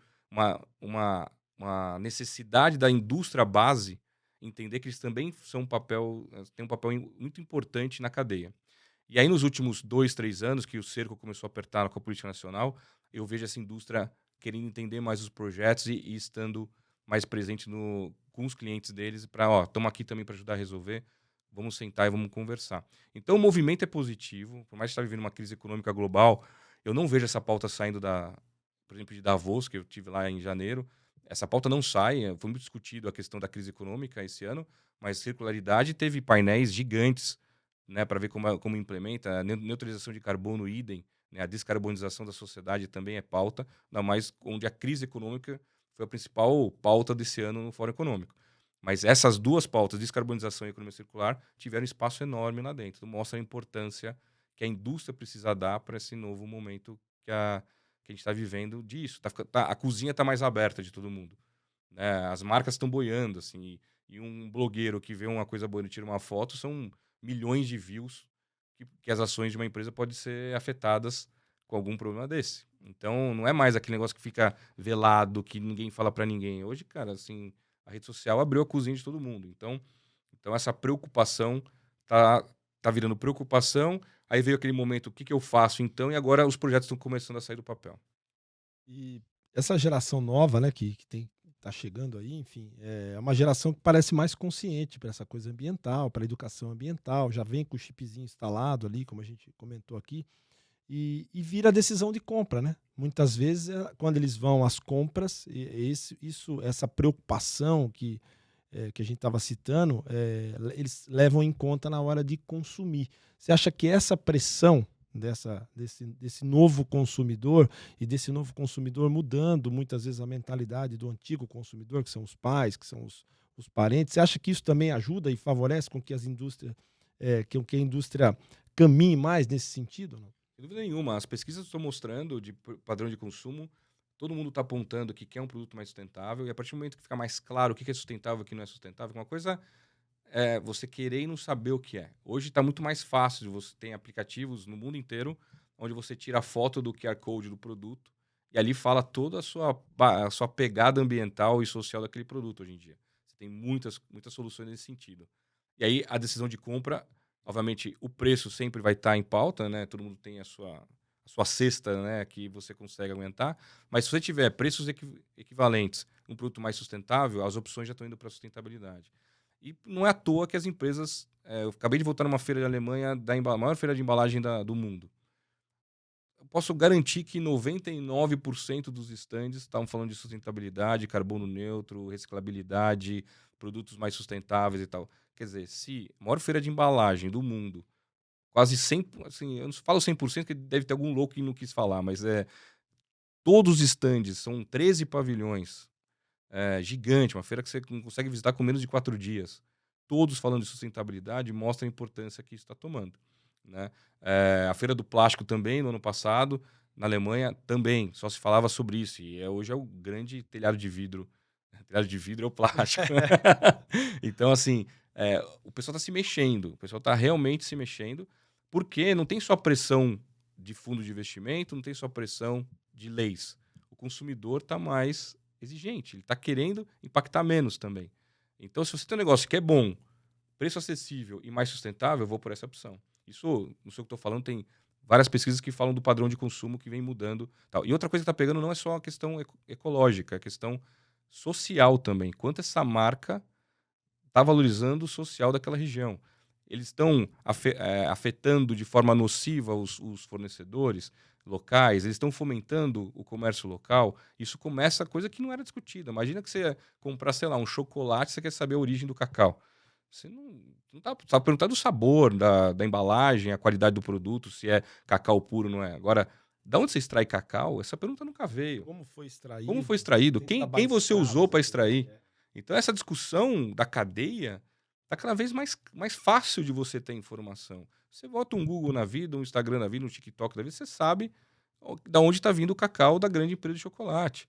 uma necessidade da indústria base entender que eles também têm um papel muito importante na cadeia. E aí, nos últimos 2, 3 anos, que o cerco começou a apertar com a política nacional, eu vejo essa indústria querendo entender mais os projetos e estando mais presente com os clientes deles para, estamos aqui também para ajudar a resolver, vamos sentar e vamos conversar. Então, o movimento é positivo, por mais que está vivendo uma crise econômica global, eu não vejo essa pauta saindo por exemplo, de Davos, que eu tive lá em janeiro. Essa pauta não sai, foi muito discutido a questão da crise econômica esse ano, mas circularidade teve painéis gigantes, né, para ver como implementa, a neutralização de carbono, idem, né, a descarbonização da sociedade também é pauta, ainda mais onde a crise econômica foi a principal pauta desse ano no Fórum Econômico. Mas essas duas pautas, descarbonização e economia circular, tiveram espaço enorme lá dentro. Então, mostra a importância que a indústria precisa dar para esse novo momento que a gente está vivendo disso. A cozinha está mais aberta de todo mundo, né? As marcas estão boiando, assim, e um blogueiro que vê uma coisa boa e tira uma foto, são milhões de views que as ações de uma empresa podem ser afetadas com algum problema desse. Então, não é mais aquele negócio que fica velado, que ninguém fala para ninguém. Hoje, cara, assim, a rede social abriu a cozinha de todo mundo. Então essa preocupação tá virando preocupação. Aí veio aquele momento, o que eu faço então? E agora os projetos estão começando a sair do papel. E essa geração nova, né, que tá chegando aí, enfim, é uma geração que parece mais consciente para essa coisa ambiental, para a educação ambiental, já vem com o chipzinho instalado ali, como a gente comentou aqui, e vira decisão de compra, né? Muitas vezes, quando eles vão às compras, essa preocupação que a gente estava citando, eles levam em conta na hora de consumir. Você acha que essa pressão desse novo consumidor e desse novo consumidor mudando muitas vezes a mentalidade do antigo consumidor, que são os pais, que são os parentes, você acha que isso também ajuda e favorece com que as indústrias, que a indústria caminhe mais nesse sentido? Não? Sem dúvida nenhuma. As pesquisas estão mostrando de padrão de consumo, todo mundo está apontando que quer um produto mais sustentável, e a partir do momento que fica mais claro o que é sustentável e o que não é sustentável, uma coisa é você querer e não saber o que é. Hoje está muito mais fácil, você tem aplicativos no mundo inteiro onde você tira a foto do QR Code do produto e ali fala toda a sua pegada ambiental e social daquele produto hoje em dia. Você tem muitas soluções nesse sentido. E aí a decisão de compra, obviamente, o preço sempre vai estar em pauta, né? Todo mundo tem a sua cesta, né, que você consegue aguentar. Mas se você tiver preços equivalentes, um produto mais sustentável, as opções já estão indo para a sustentabilidade. E não é à toa que as empresas... eu acabei de voltar numa feira de Alemanha, maior feira de embalagem do mundo. Eu posso garantir que 99% dos estandes estavam falando de sustentabilidade, carbono neutro, reciclabilidade, produtos mais sustentáveis e tal. Quer dizer, se a maior feira de embalagem do mundo, quase 100%, assim, eu não falo 100% porque deve ter algum louco que não quis falar, mas todos os estandes, são 13 pavilhões, gigante, uma feira que você consegue visitar com menos de 4 dias. Todos falando de sustentabilidade, mostra a importância que isso está tomando, né? A Feira do Plástico também, no ano passado, na Alemanha, também, só se falava sobre isso. E hoje é o grande telhado de vidro. Telhado de vidro é o plástico. Então, assim, o pessoal está se mexendo, o pessoal está realmente se mexendo, porque não tem só pressão de fundo de investimento, não tem só pressão de leis. O consumidor está mais exigente, ele está querendo impactar menos também. Então, se você tem um negócio que é bom, preço acessível e mais sustentável, eu vou por essa opção. Isso, não sei o que estou falando, tem várias pesquisas que falam do padrão de consumo que vem mudando. Tal. E outra coisa que está pegando não é só a questão ecológica, é a questão social também. Quanto essa marca está valorizando o social daquela região. Eles estão afetando de forma nociva os fornecedores locais, eles estão fomentando o comércio local. Isso começa coisa que não era discutida. Imagina que você ia comprar, sei lá, um chocolate, você quer saber a origem do cacau. Você não tá perguntando do sabor, da embalagem, a qualidade do produto, se é cacau puro ou não é. Agora, da onde você extrai cacau? Essa pergunta nunca veio. Como foi extraído? Como foi extraído? Tem Quem trabalho você escravo, usou para né? extrair? Então, essa discussão da cadeia está cada vez mais fácil de você ter informação. Você bota um Google na vida, um Instagram na vida, um TikTok na vida, você sabe da onde está vindo o cacau da grande empresa de chocolate.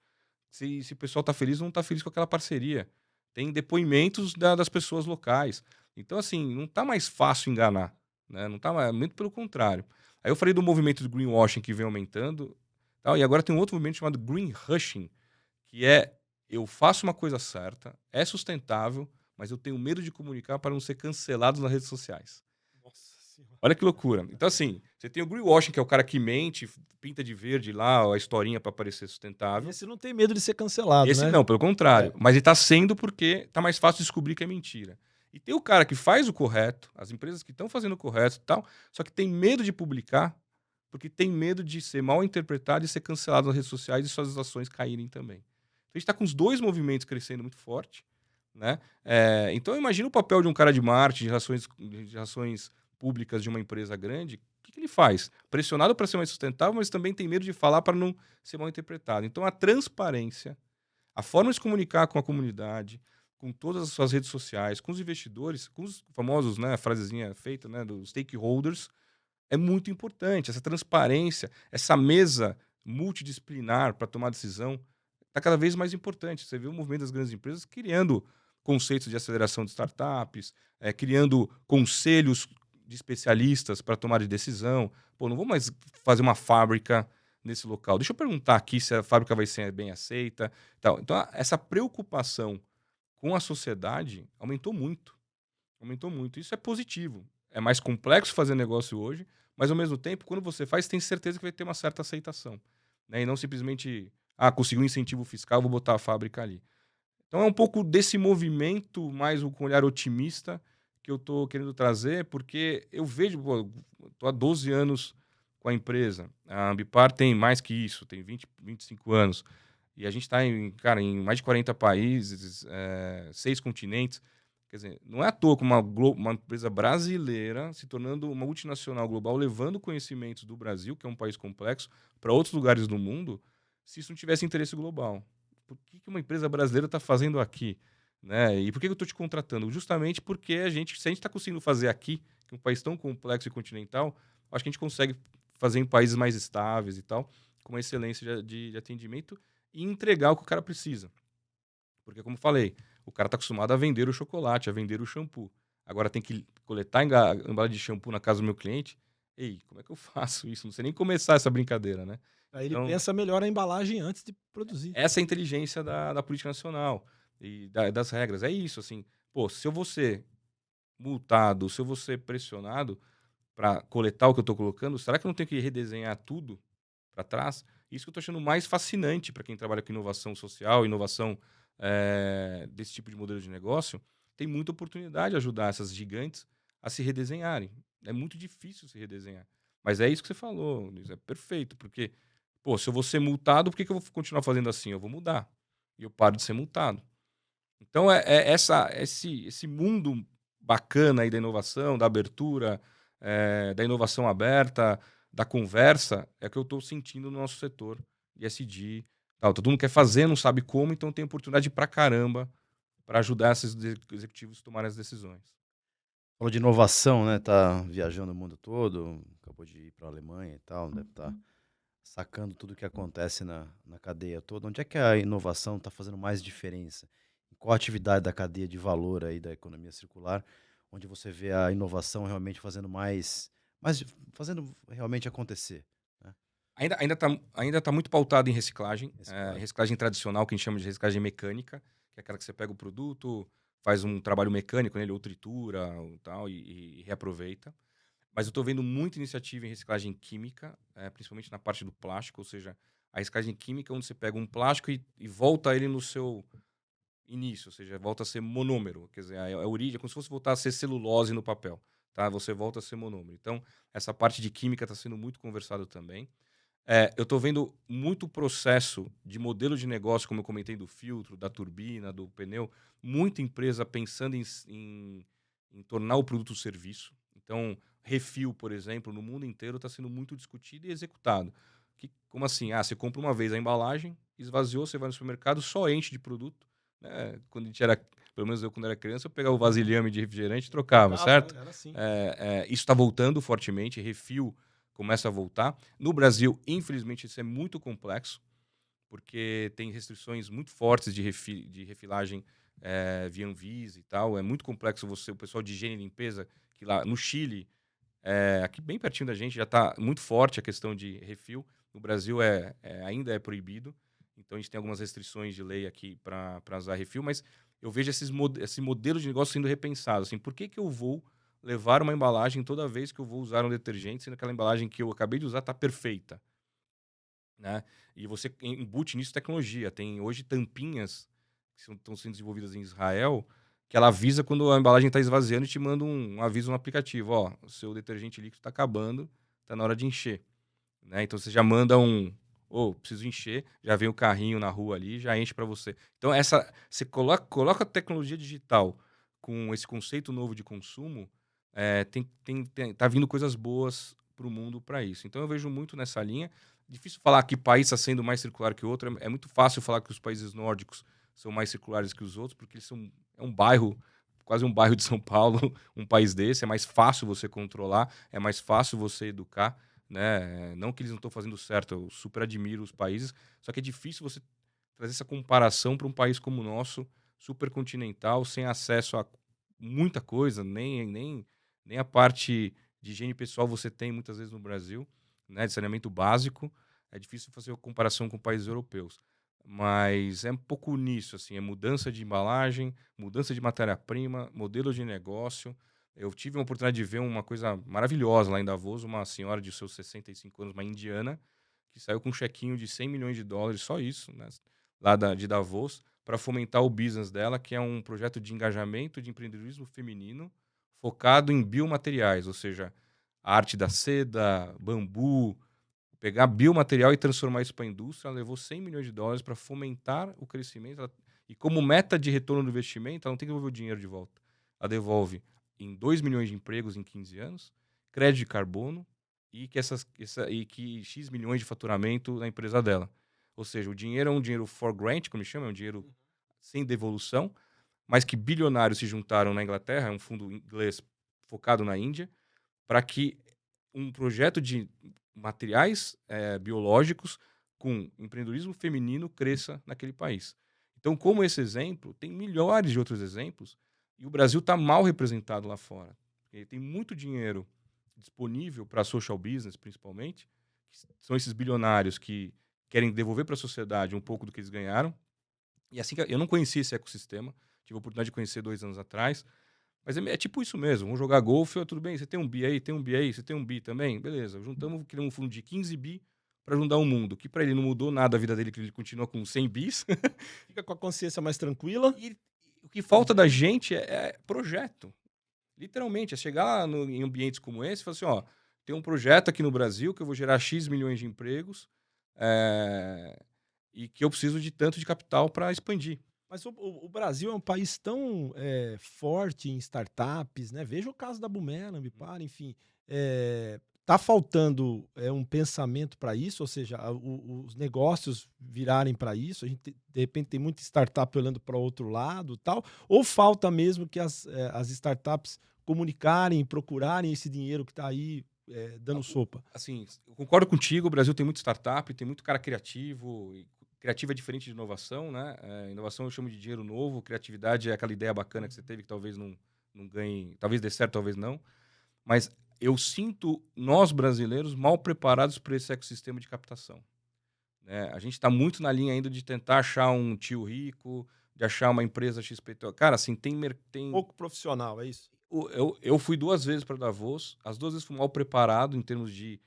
Se o pessoal está feliz ou não está feliz com aquela parceria. Tem depoimentos das pessoas locais. Então, assim, não está mais fácil enganar. Né? Não tá mais, muito pelo contrário. Aí eu falei do movimento do greenwashing que vem aumentando. Tal, e agora tem um outro movimento chamado green hushing, que é eu faço uma coisa certa, é sustentável, mas eu tenho medo de comunicar para não ser cancelado nas redes sociais. Nossa senhora. Olha que loucura. Então, assim, você tem o greenwashing, que é o cara que mente, pinta de verde lá a historinha para parecer sustentável. Esse não tem medo de ser cancelado, Esse né? não, pelo contrário. Mas ele está sendo porque está mais fácil descobrir que é mentira. E tem o cara que faz o correto, as empresas que estão fazendo o correto e tal, só que tem medo de publicar, porque tem medo de ser mal interpretado e ser cancelado nas redes sociais e suas ações caírem também. Então, a gente está com os dois movimentos crescendo muito forte. Né? Então, eu imagino o papel de um cara de marketing, de relações públicas de uma empresa grande. O que ele faz? Pressionado para ser mais sustentável, mas também tem medo de falar para não ser mal interpretado. Então, a transparência, a forma de se comunicar com a comunidade, com todas as suas redes sociais, com os investidores, com os famosos, né, a frasezinha feita, né, dos stakeholders, é muito importante. Essa transparência, essa mesa multidisciplinar para tomar decisão, está cada vez mais importante. Você vê o movimento das grandes empresas criando conceitos de aceleração de startups, criando conselhos de especialistas para tomar de decisão. Pô, não vou mais fazer uma fábrica nesse local. Deixa eu perguntar aqui se a fábrica vai ser bem aceita. Tal. Então, essa preocupação com a sociedade aumentou muito. Aumentou muito. Isso é positivo. É mais complexo fazer negócio hoje, mas ao mesmo tempo, quando você faz, tem certeza que vai ter uma certa aceitação. Né? E não simplesmente, conseguiu um incentivo fiscal, vou botar a fábrica ali. Então é um pouco desse movimento, mais com um olhar otimista, que eu estou querendo trazer, porque eu vejo, estou há 12 anos com a empresa. A Ambipar tem mais que isso, tem 25 anos. E a gente está em mais de 40 países, 6 continentes. Quer dizer, não é à toa que uma empresa brasileira se tornando uma multinacional global, levando conhecimentos do Brasil, que é um país complexo, para outros lugares do mundo, se isso não tivesse interesse global. Por que uma empresa brasileira está fazendo aqui? Né? E por que eu estou te contratando? Justamente porque se a gente está conseguindo fazer aqui, que é um país tão complexo e continental, acho que a gente consegue fazer em países mais estáveis e tal, com uma excelência de atendimento e entregar o que o cara precisa. Porque, como falei, o cara está acostumado a vender o chocolate, a vender o shampoo. Agora tem que coletar a embalagem de shampoo na casa do meu cliente. Ei, como é que eu faço isso? Não sei nem começar essa brincadeira, né? Aí ele Então, pensa melhor a embalagem antes de produzir. essa é a inteligência da política nacional e das regras. É isso, assim. Pô, se eu vou ser multado, se eu vou ser pressionado para coletar o que eu estou colocando, será que eu não tenho que redesenhar tudo para trás? Isso que eu estou achando mais fascinante para quem trabalha com inovação social, inovação desse tipo de modelo de negócio. Tem muita oportunidade de ajudar essas gigantes a se redesenharem. É muito difícil se redesenhar. Mas é isso que você falou, Luiz, é perfeito, porque, pô, se eu vou ser multado, por que eu vou continuar fazendo assim? Eu vou mudar. E eu paro de ser multado. Então, esse mundo bacana aí da inovação, da abertura, da inovação aberta, da conversa, é o que eu estou sentindo no nosso setor de SD. Tal. Todo mundo quer fazer, não sabe como, então tem oportunidade pra caramba para ajudar esses executivos a tomarem as decisões. Falou de inovação, né? Tá viajando o mundo todo, acabou de ir para a Alemanha e tal, deve estar sacando tudo que acontece na cadeia toda. Onde é que a inovação está fazendo mais diferença? Em qual a atividade da cadeia de valor aí da economia circular, onde você vê a inovação realmente fazendo realmente acontecer, né? Ainda tá muito pautado em reciclagem. Reciclagem. Reciclagem tradicional, que a gente chama de reciclagem mecânica, que é aquela que você pega o produto, faz um trabalho mecânico nele, ou tritura ou tal, e reaproveita. Mas eu estou vendo muita iniciativa em reciclagem química, principalmente na parte do plástico, ou seja, a reciclagem química é onde você pega um plástico e volta ele no seu início, ou seja, volta a ser monômero, quer dizer, a origem é como se fosse voltar a ser celulose no papel, tá? Você volta a ser monômero. Então, essa parte de química está sendo muito conversado também. Eu estou vendo muito processo de modelo de negócio, como eu comentei, do filtro, da turbina, do pneu, muita empresa pensando em tornar o produto serviço. Então, refil, por exemplo, no mundo inteiro está sendo muito discutido e executado. Como assim? Você compra uma vez a embalagem, esvaziou, você vai no supermercado, só enche de produto. Né? Quando a gente era, pelo menos eu quando era criança, eu pegava o vasilhame de refrigerante e trocava, certo? Era assim. Isso está voltando fortemente, refil começa a voltar. No Brasil, infelizmente, isso é muito complexo, porque tem restrições muito fortes de refilagem via Anvisa e tal. É muito complexo o pessoal de higiene e limpeza, que lá no Chile, aqui bem pertinho da gente, já está muito forte a questão de refil. No Brasil ainda é proibido, então a gente tem algumas restrições de lei aqui para usar refil, mas eu vejo esse modelo de negócio sendo repensado. Assim, por que eu vou levar uma embalagem toda vez que eu vou usar um detergente, sendo que aquela embalagem que eu acabei de usar está perfeita? Né? E você embute nisso tecnologia. Tem hoje tampinhas que estão sendo desenvolvidas em Israel, que ela avisa quando a embalagem está esvaziando e te manda um aviso no aplicativo. Ó, o seu detergente líquido está acabando, está na hora de encher. Né? Então você já manda preciso encher, já vem o carrinho na rua ali, já enche para você. Então você coloca a tecnologia digital com esse conceito novo de consumo, tá vindo coisas boas para o mundo para isso. Então eu vejo muito nessa linha. Difícil falar que país está sendo mais circular que o outro. É muito fácil falar que os países nórdicos são mais circulares que os outros, porque é um bairro, quase um bairro de São Paulo, um país desse. É mais fácil você controlar, é mais fácil você educar. Né? Não que eles não estão fazendo certo, eu super admiro os países, só que é difícil você trazer essa comparação para um país como o nosso, super continental, sem acesso a muita coisa, nem a parte de higiene pessoal você tem muitas vezes no Brasil, né? De saneamento básico, é difícil fazer a comparação com países europeus. Mas é um pouco nisso, assim, é mudança de embalagem, mudança de matéria-prima, modelo de negócio. Eu tive a oportunidade de ver uma coisa maravilhosa lá em Davos, uma senhora de seus 65 anos, uma indiana, que saiu com um chequinho de 100 milhões de dólares, só isso, né, lá de Davos, para fomentar o business dela, que é um projeto de engajamento de empreendedorismo feminino focado em biomateriais, ou seja, a arte da seda, bambu, pegar biomaterial e transformar isso para a indústria. Ela levou 100 milhões de dólares para fomentar o crescimento. E como meta de retorno do investimento, ela não tem que devolver o dinheiro de volta. Ela devolve em 2 milhões de empregos em 15 anos, crédito de carbono e que X milhões de faturamento na empresa dela. Ou seja, o dinheiro é um dinheiro for grant, como chama, é um dinheiro sem devolução, mas que bilionários se juntaram na Inglaterra, é um fundo inglês focado na Índia, para que um projeto de materiais biológicos com empreendedorismo feminino cresça naquele país. Então, como esse exemplo, tem milhares de outros exemplos e o Brasil está mal representado lá fora. Ele tem muito dinheiro disponível para social business, principalmente, que são esses bilionários que querem devolver para a sociedade um pouco do que eles ganharam. E assim, eu não conhecia esse ecossistema, tive a oportunidade de conhecer 2 anos atrás, mas é tipo isso mesmo. Vamos jogar golfe, tudo bem, você tem um bi aí, tem um bi aí, você tem um bi também? Beleza, juntamos, criamos um fundo de 15 bi para ajudar o mundo, que para ele não mudou nada a vida dele, que ele continua com 100 bis. Fica com a consciência mais tranquila. E o que falta da gente é projeto. Literalmente, é chegar lá em ambientes como esse e falar assim, ó, tem um projeto aqui no Brasil que eu vou gerar X milhões de empregos e que eu preciso de tanto de capital para expandir. Mas o Brasil é um país tão forte em startups, né? Veja o caso da Bumerangue, enfim. Tá faltando um pensamento para isso, ou seja, os negócios virarem para isso. A gente, de repente, tem muita startup olhando para o outro lado, tal. Ou falta mesmo que as startups comunicarem, procurarem esse dinheiro que está aí dando sopa? Assim, eu concordo contigo, o Brasil tem muita startup, tem muito cara criativo, criativa é diferente de inovação, né? Inovação eu chamo de dinheiro novo, criatividade é aquela ideia bacana que você teve que talvez não ganhe, talvez dê certo, talvez não. Mas eu sinto nós brasileiros mal preparados para esse ecossistema de captação. Né? A gente está muito na linha ainda de tentar achar um tio rico, de achar uma empresa XPTO. Cara, assim, tem Pouco profissional, é isso? eu fui 2 vezes para Davos, as 2 vezes fui mal preparado em termos de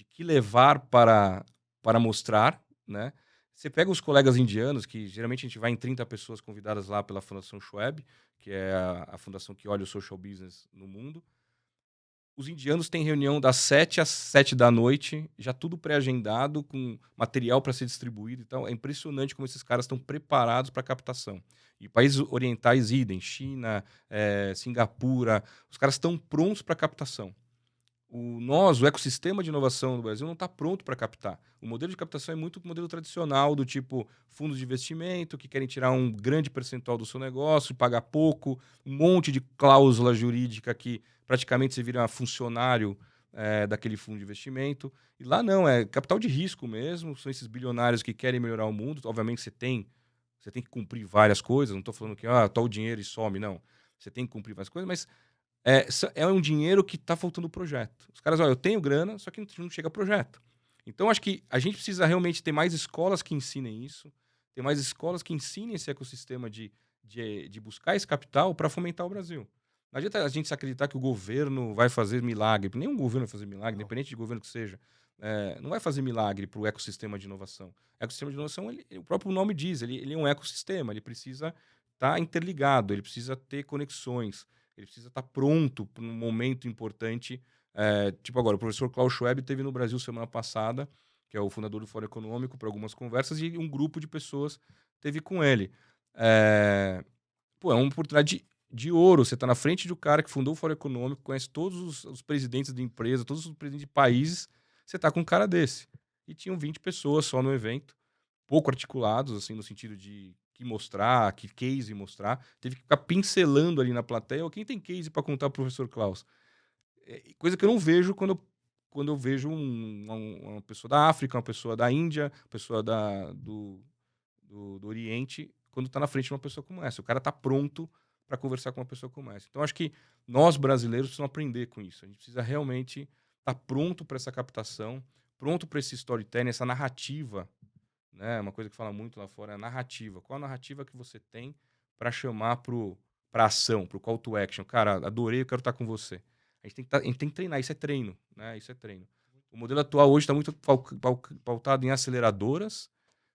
que levar para mostrar, né? Você pega os colegas indianos, que geralmente a gente vai em 30 pessoas convidadas lá pela Fundação Schwab, que é a fundação que olha o social business no mundo. Os indianos têm reunião das 7 às 7 da noite, já tudo pré-agendado, com material para ser distribuído e tal. É impressionante como esses caras estão preparados para captação. E países orientais, idem, China, Singapura, os caras estão prontos para captação. O ecossistema de inovação do Brasil não está pronto para captar. O modelo de captação é muito o modelo tradicional, do tipo fundos de investimento que querem tirar um grande percentual do seu negócio, pagar pouco, um monte de cláusula jurídica que praticamente você vira funcionário daquele fundo de investimento. E lá não, é capital de risco mesmo, são esses bilionários que querem melhorar o mundo. Obviamente você tem que cumprir várias coisas, não estou falando que tá o dinheiro e some, não. Você tem que cumprir várias coisas, mas é um dinheiro que está faltando projeto. Os caras, eu tenho grana, só que não chega projeto. Então, acho que a gente precisa realmente ter mais escolas que ensinem isso, ter mais escolas que ensinem esse ecossistema de buscar esse capital para fomentar o Brasil. Não adianta a gente se acreditar que o governo vai fazer milagre. Nenhum governo vai fazer milagre, independente de governo que seja. Não vai fazer milagre para o ecossistema de inovação. O ecossistema de inovação, o próprio nome diz, ele é um ecossistema, ele precisa estar interligado, ele precisa ter conexões. Ele precisa estar pronto para um momento importante. Tipo agora, o professor Klaus Schwab esteve no Brasil semana passada, que é o fundador do Fórum Econômico, para algumas conversas, e um grupo de pessoas esteve com ele. É uma oportunidade de ouro. Você está na frente do cara que fundou o Fórum Econômico, conhece todos os presidentes de empresa, todos os presidentes de países. Você está com um cara desse. E tinham 20 pessoas só no evento, pouco articulados, assim, no sentido de que mostrar, que case mostrar. Teve que ficar pincelando ali na plateia. Quem tem case para contar pro professor Klaus? Coisa que eu não vejo quando eu vejo uma pessoa da África, uma pessoa da Índia, uma pessoa do Oriente, quando está na frente de uma pessoa como essa. O cara está pronto para conversar com uma pessoa como essa. Então, acho que nós, brasileiros, precisamos aprender com isso. A gente precisa realmente estar pronto para essa captação, pronto para esse storytelling, essa narrativa, né? Uma coisa que fala muito lá fora é a narrativa. Qual a narrativa que você tem para chamar para ação, para o call to action? Cara, adorei, eu quero estar com você. A gente tem que treinar, isso é treino, né? Isso é treino. O modelo atual hoje está muito pautado em aceleradoras,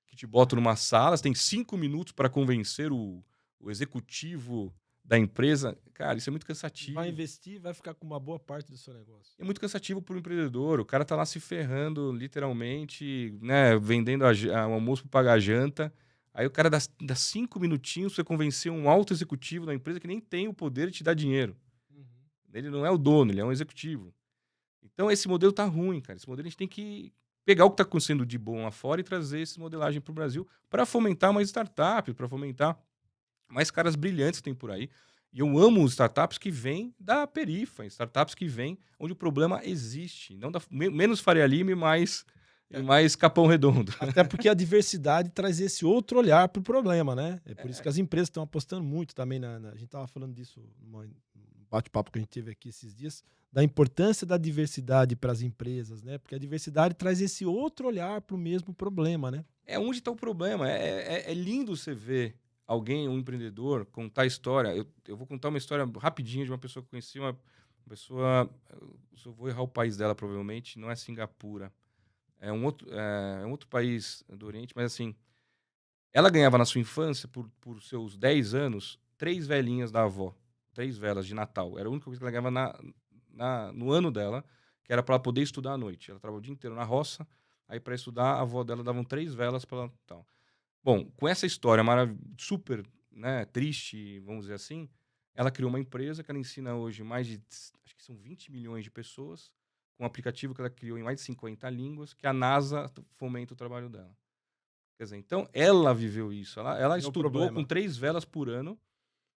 que te botam numa sala, você tem 5 minutos para convencer o executivo da empresa. Cara, isso é muito cansativo. Vai investir, vai ficar com uma boa parte do seu negócio. É muito cansativo para o empreendedor. O cara tá lá se ferrando, literalmente, né? Vendendo o almoço para pagar a janta. Aí o cara dá 5 minutinhos para você convencer um alto executivo da empresa que nem tem o poder de te dar dinheiro. Ele não é o dono, ele é um executivo. Então esse modelo tá ruim, cara. Esse modelo a gente tem que pegar o que está acontecendo de bom lá fora e trazer essa modelagem para o Brasil para fomentar mais startups, para fomentar mais caras brilhantes que tem por aí. E eu amo startups que vêm da perifa, startups que vêm onde o problema existe. Não menos Faria Lima e mais Capão Redondo. Até porque a diversidade traz esse outro olhar para o problema, né? É por isso que as empresas estão apostando muito também. A gente estava falando disso num bate-papo que a gente teve aqui esses dias, da importância da diversidade para as empresas, né? Porque a diversidade traz esse outro olhar para o mesmo problema, né? É onde está o problema. É lindo você ver alguém, um empreendedor, contar a história. Eu vou contar uma história rapidinha de uma pessoa que eu conheci, uma pessoa... Eu vou errar o país dela, provavelmente. Não é Singapura. É um outro país do Oriente, mas assim... Ela ganhava na sua infância, por seus 10 anos, 3 velhinhas da avó. 3 velas de Natal. Era a única coisa que ela ganhava no ano dela, que era para ela poder estudar à noite. Ela trabalhava o dia inteiro na roça, aí para estudar, a avó dela davam 3 velas para ela. Tal. Bom, com essa história super, né, triste, vamos dizer assim, ela criou uma empresa que ela ensina hoje mais de, acho que são 20 milhões de pessoas, com um aplicativo que ela criou em mais de 50 línguas, que a NASA fomenta o trabalho dela. Quer dizer, então ela viveu isso. Ela estudou com 3 velas por ano,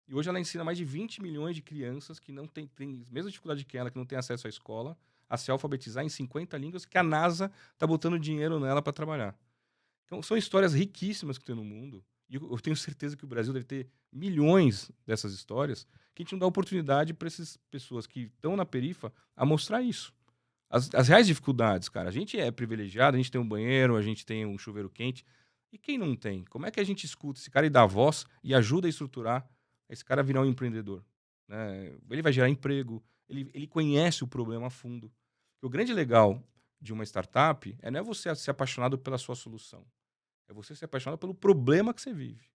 e hoje ela ensina mais de 20 milhões de crianças que não têm a mesma dificuldade que ela, que não tem acesso à escola, a se alfabetizar em 50 línguas, que a NASA está botando dinheiro nela para trabalhar. Então, são histórias riquíssimas que tem no mundo. E eu tenho certeza que o Brasil deve ter milhões dessas histórias que a gente não dá oportunidade para essas pessoas que estão na perifa a mostrar isso. As reais dificuldades, cara. A gente é privilegiado, a gente tem um banheiro, a gente tem um chuveiro quente. E quem não tem? Como é que a gente escuta esse cara e dá voz e ajuda a estruturar esse cara a virar um empreendedor? Né? Ele vai gerar emprego, ele conhece o problema a fundo. O grande legal de uma startup não é você ser apaixonado pela sua solução. É você ser apaixonado pelo problema que você vive.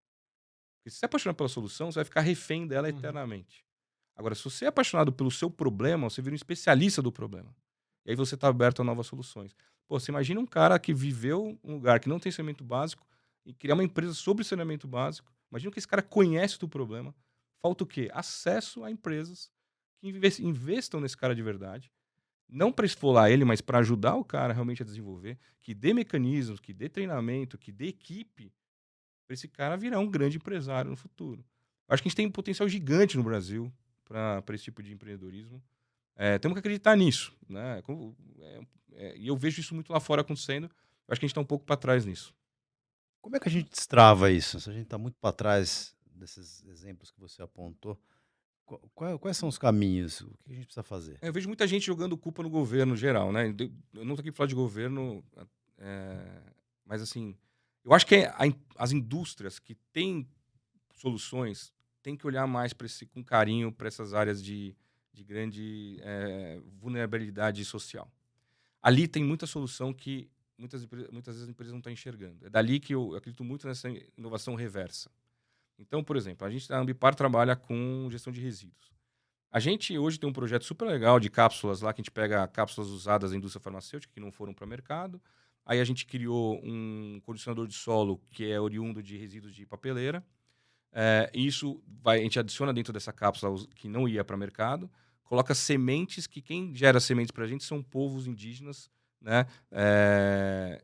Porque se você é apaixonado pela solução, você vai ficar refém dela eternamente. Agora, se você é apaixonado pelo seu problema, você vira um especialista do problema. E aí você está aberto a novas soluções. Pô, você imagina um cara que viveu um lugar que não tem saneamento básico e criar uma empresa sobre saneamento básico. Imagina que esse cara conhece do problema. Falta o quê? Acesso a empresas que investam nesse cara de verdade. Não para esfolar ele, mas para ajudar o cara realmente a desenvolver, que dê mecanismos, que dê treinamento, que dê equipe para esse cara virar um grande empresário no futuro. Acho que a gente tem um potencial gigante no Brasil para esse tipo de empreendedorismo. Temos que acreditar nisso, né? E eu vejo isso muito lá fora acontecendo. Eu acho que a gente está um pouco para trás nisso. Como é que a gente destrava isso? Se a gente está muito para trás desses exemplos que você apontou, quais são os caminhos? O que a gente precisa fazer? Eu vejo muita gente jogando culpa no governo geral, né? Eu não estou aqui para falar de governo, mas assim, eu acho que as indústrias que têm soluções têm que olhar mais com carinho para essas áreas de grande vulnerabilidade social. Ali tem muita solução que muitas vezes as empresas não estão enxergando. É dali que eu acredito muito nessa inovação reversa. Então, por exemplo, a Ambipar trabalha com gestão de resíduos. A gente hoje tem um projeto super legal de cápsulas lá, que a gente pega cápsulas usadas da indústria farmacêutica que não foram para o mercado. Aí a gente criou um condicionador de solo que é oriundo de resíduos de papeleira. Isso a gente adiciona dentro dessa cápsula que não ia para o mercado, coloca sementes, que quem gera sementes para a gente são povos indígenas, né,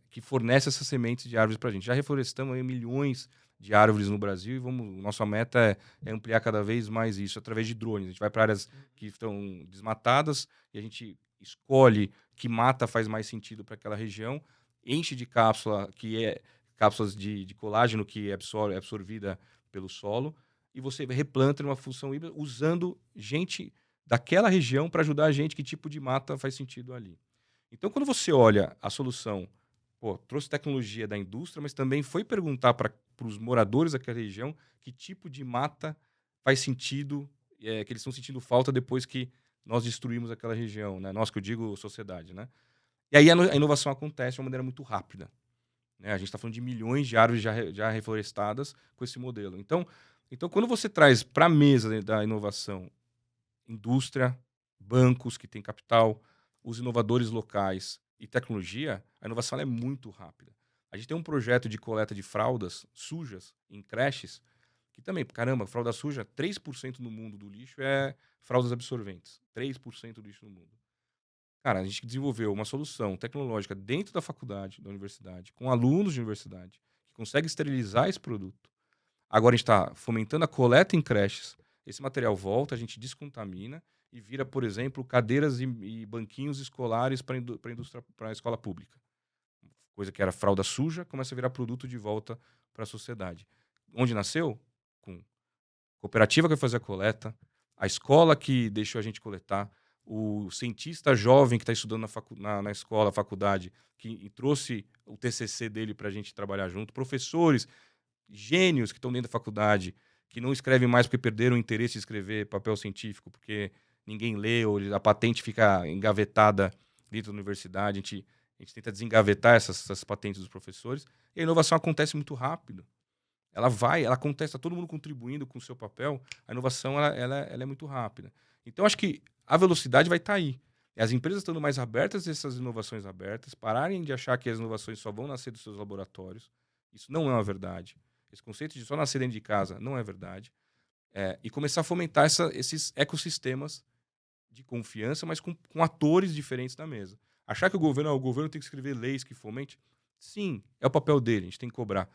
que fornecem essas sementes de árvores para a gente. Já reflorestamos aí milhões de árvores no Brasil e nossa meta é ampliar cada vez mais isso através de drones. A gente vai para áreas que estão desmatadas e a gente escolhe que mata faz mais sentido para aquela região, enche de cápsula, cápsulas de colágeno que é absorvida pelo solo, e você replanta numa função híbrida usando gente daquela região para ajudar a gente que tipo de mata faz sentido ali. Então, quando você olha a solução, trouxe tecnologia da indústria, mas também foi perguntar para os moradores daquela região que tipo de mata faz sentido, que eles estão sentindo falta depois que nós destruímos aquela região, né? Nós, que eu digo, sociedade, né? E aí a inovação acontece de uma maneira muito rápida. A gente está falando de milhões de árvores já reflorestadas com esse modelo. Então quando você traz para a mesa da inovação indústria, bancos que têm capital, os inovadores locais e tecnologia, a inovação é muito rápida. A gente tem um projeto de coleta de fraldas sujas em creches, que também, caramba, fralda suja, 3% no mundo do lixo é fraldas absorventes. 3% do lixo no mundo. Cara, a gente desenvolveu uma solução tecnológica dentro da faculdade, da universidade, com alunos de universidade, que consegue esterilizar esse produto. Agora a gente está fomentando a coleta em creches. Esse material volta, a gente descontamina e vira, por exemplo, cadeiras e banquinhos escolares para a escola pública. Coisa que era fralda suja, começa a virar produto de volta para a sociedade. Onde nasceu? Com cooperativa que vai fazer a coleta, a escola que deixou a gente coletar, o cientista jovem que está estudando na escola, faculdade, que trouxe o TCC dele para a gente trabalhar junto, professores, gênios que estão dentro da faculdade, que não escrevem mais porque perderam o interesse de escrever papel científico, porque ninguém lê, ou a patente fica engavetada dentro da universidade. A gente tenta desengavetar essas patentes dos professores, e a inovação acontece muito rápido. Ela acontece, tá todo mundo contribuindo com o seu papel, a inovação ela é muito rápida. Então, acho que a velocidade vai estar aí. As empresas estando mais abertas a essas inovações abertas, pararem de achar que as inovações só vão nascer dos seus laboratórios. Isso não é uma verdade. Esse conceito de só nascer dentro de casa não é verdade. E começar a fomentar esses ecossistemas de confiança, mas com atores diferentes na mesa. Achar que o governo tem que escrever leis que fomente, sim, é o papel dele, a gente tem que cobrar.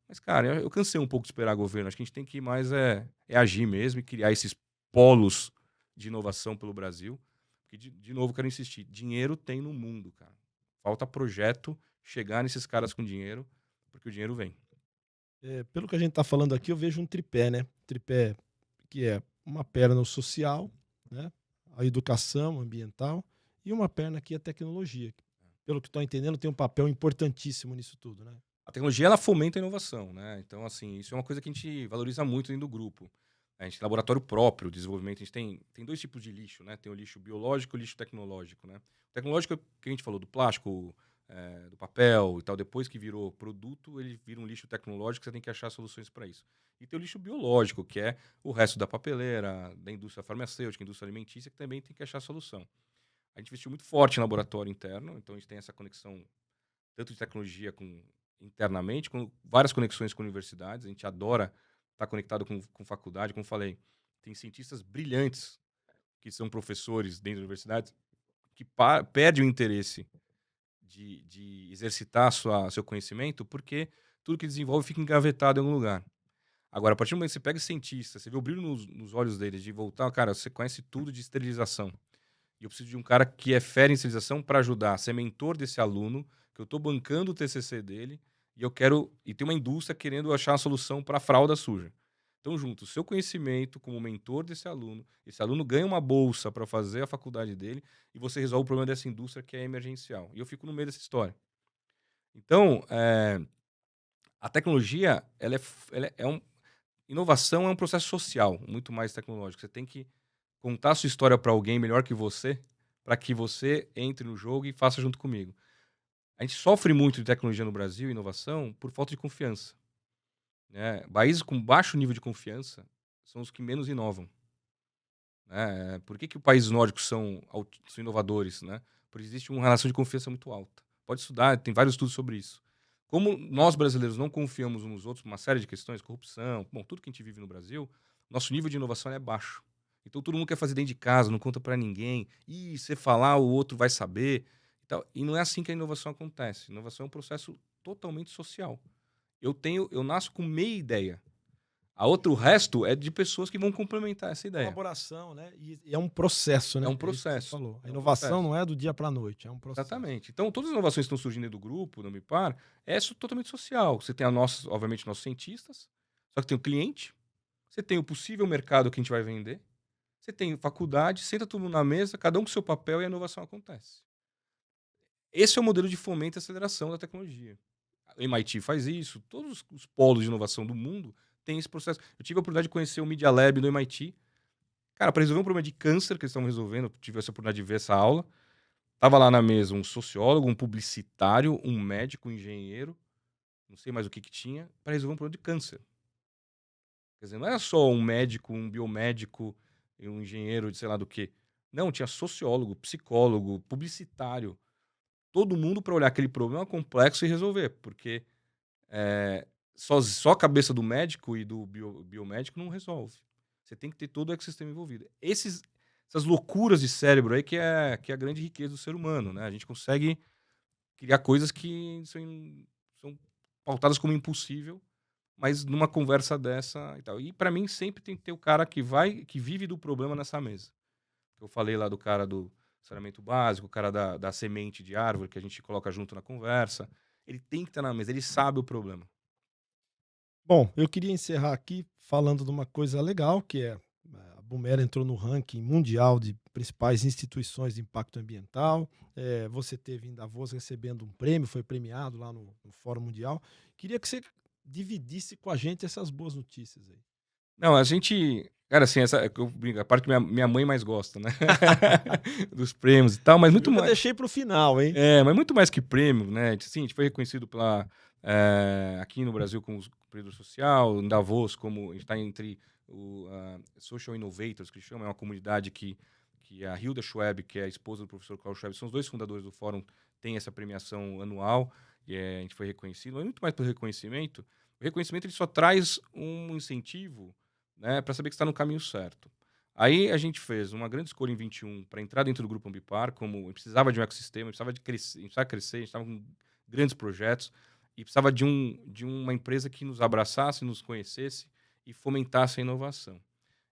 Mas, cara, eu cansei um pouco de esperar governo. Acho que a gente tem que ir mais agir mesmo e criar esses polos de inovação pelo Brasil. Porque, de novo, quero insistir, dinheiro tem no mundo, cara. Falta projeto chegar nesses caras com dinheiro porque o dinheiro vem. Pelo que a gente está falando aqui, eu vejo um tripé, né? Tripé que é uma perna o social, né? A educação ambiental e uma perna aqui a tecnologia. Pelo que estou entendendo, tem um papel importantíssimo nisso tudo, né? A tecnologia, ela fomenta a inovação, né? Então, assim, isso é uma coisa que a gente valoriza muito dentro do grupo. A gente tem laboratório próprio de desenvolvimento. A gente tem dois tipos de lixo, né? Tem o lixo biológico e o lixo tecnológico, né? O tecnológico é o que a gente falou, do plástico, do papel e tal. Depois que virou produto, ele vira um lixo tecnológico, você tem que achar soluções para isso. E tem o lixo biológico, que é o resto da papeleira, da indústria farmacêutica, indústria alimentícia, que também tem que achar solução. A gente investiu muito forte em laboratório interno, então a gente tem essa conexão tanto de tecnologia internamente, com várias conexões com universidades. A gente adora estar conectado com faculdade, como falei. Tem cientistas brilhantes que são professores dentro da universidade que perdem o interesse de exercitar seu conhecimento porque tudo que desenvolve fica engavetado em algum lugar. Agora, a partir do momento que você pega cientista, você vê o brilho nos olhos deles de voltar, cara, você conhece tudo de esterilização. E eu preciso de um cara que é fera em esterilização para ajudar, ser mentor desse aluno, que eu estou bancando o TCC dele, e tem uma indústria querendo achar uma solução para a fralda suja. Então, junto o seu conhecimento como mentor desse aluno, esse aluno ganha uma bolsa para fazer a faculdade dele, e você resolve o problema dessa indústria que é emergencial. E eu fico no meio dessa história. Então, a tecnologia, inovação é um processo social, muito mais tecnológico. Você tem que contar a sua história para alguém melhor que você, para que você entre no jogo e faça junto comigo. A gente sofre muito de tecnologia no Brasil, inovação, por falta de confiança. Né? Países com baixo nível de confiança são os que menos inovam. Né? Por que os países nórdicos são inovadores? Né? Porque existe uma relação de confiança muito alta. Pode estudar, tem vários estudos sobre isso. Como nós brasileiros não confiamos uns nos outros, uma série de questões, corrupção, bom, tudo que a gente vive no Brasil, nosso nível de inovação é baixo. Então todo mundo quer fazer dentro de casa, não conta para ninguém. E se falar, o outro vai saber. E não é assim que a inovação acontece. Inovação é um processo totalmente social. Eu nasço com meia ideia. O resto é de pessoas que vão complementar essa ideia. Colaboração, né? E é um processo, né? É um processo. Falou. A inovação não é do dia para a noite, é um processo. Exatamente. Então, todas as inovações que estão surgindo dentro do grupo, no MIPAR, é totalmente social. Você tem obviamente, nossos cientistas, só que tem o cliente, você tem o possível mercado que a gente vai vender, você tem faculdade, senta todo mundo na mesa, cada um com seu papel e a inovação acontece. Esse é o modelo de fomento e aceleração da tecnologia. O MIT faz isso, todos os polos de inovação do mundo têm esse processo. Eu tive a oportunidade de conhecer o Media Lab do MIT. Cara, para resolver um problema de câncer que eles estavam resolvendo, eu tive essa oportunidade de ver essa aula. Tava lá na mesa um sociólogo, um publicitário, um médico, um engenheiro, não sei mais o que tinha, para resolver um problema de câncer. Quer dizer, não era só um médico, um biomédico e um engenheiro de sei lá do quê. Não, tinha sociólogo, psicólogo, publicitário. Todo mundo para olhar aquele problema complexo e resolver, porque só a cabeça do médico e do biomédico não resolve. Você tem que ter todo o ecossistema envolvido. Essas loucuras de cérebro aí que é a grande riqueza do ser humano, né? A gente consegue criar coisas que são pautadas como impossível, mas numa conversa dessa e tal. E para mim sempre tem que ter o cara que vive do problema nessa mesa. Eu falei lá do cara do saneamento básico, o cara da semente de árvore que a gente coloca junto na conversa. Ele tem que estar na mesa, ele sabe o problema. Bom, eu queria encerrar aqui falando de uma coisa legal, que é a Boomera entrou no ranking mundial de principais instituições de impacto ambiental. Você teve em Davos recebendo um prêmio, foi premiado lá no Fórum Mundial. Queria que você dividisse com a gente essas boas notícias aí. Não, a gente... Cara, assim, a parte que minha mãe mais gosta, né? Dos prêmios e tal, mas muito mais... Eu deixei pro final, hein? Mas muito mais que prêmio, né? Sim, a gente foi reconhecido aqui no Brasil como empreendedor social, em Davos, como a gente está entre o Social Innovators, que chama, é uma comunidade que a Hilda Schweb, que é a esposa do professor Klaus Schweb, são os dois fundadores do fórum, tem essa premiação anual, e a gente foi reconhecido. Mas muito mais pelo reconhecimento. O reconhecimento ele só traz um incentivo, né, para saber que está no caminho certo. Aí a gente fez uma grande escolha em 21 para entrar dentro do Grupo Ambipar, como precisava de um ecossistema, precisava crescer, a gente estava com grandes projetos e precisava de uma empresa que nos abraçasse, nos conhecesse e fomentasse a inovação.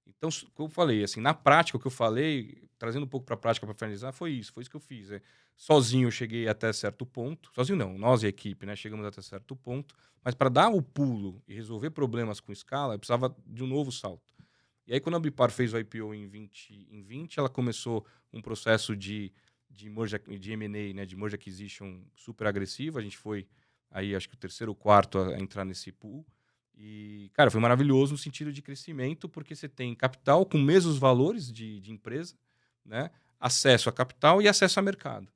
Então, como eu falei, assim, na prática, o que eu falei, trazendo um pouco para a prática para finalizar, foi isso que eu fiz. Sozinho eu cheguei até certo ponto, sozinho não, nós e a equipe, né, chegamos até certo ponto, mas para dar o pulo e resolver problemas com escala, eu precisava de um novo salto. E aí, quando a Ambipar fez o IPO em 20, ela começou um processo de M&A, né, de merge acquisition super agressivo. A gente foi aí, acho que o terceiro ou quarto a entrar nesse pool. E, cara, foi maravilhoso no sentido de crescimento, porque você tem capital com mesmos valores de empresa, né, acesso a capital e acesso a mercado.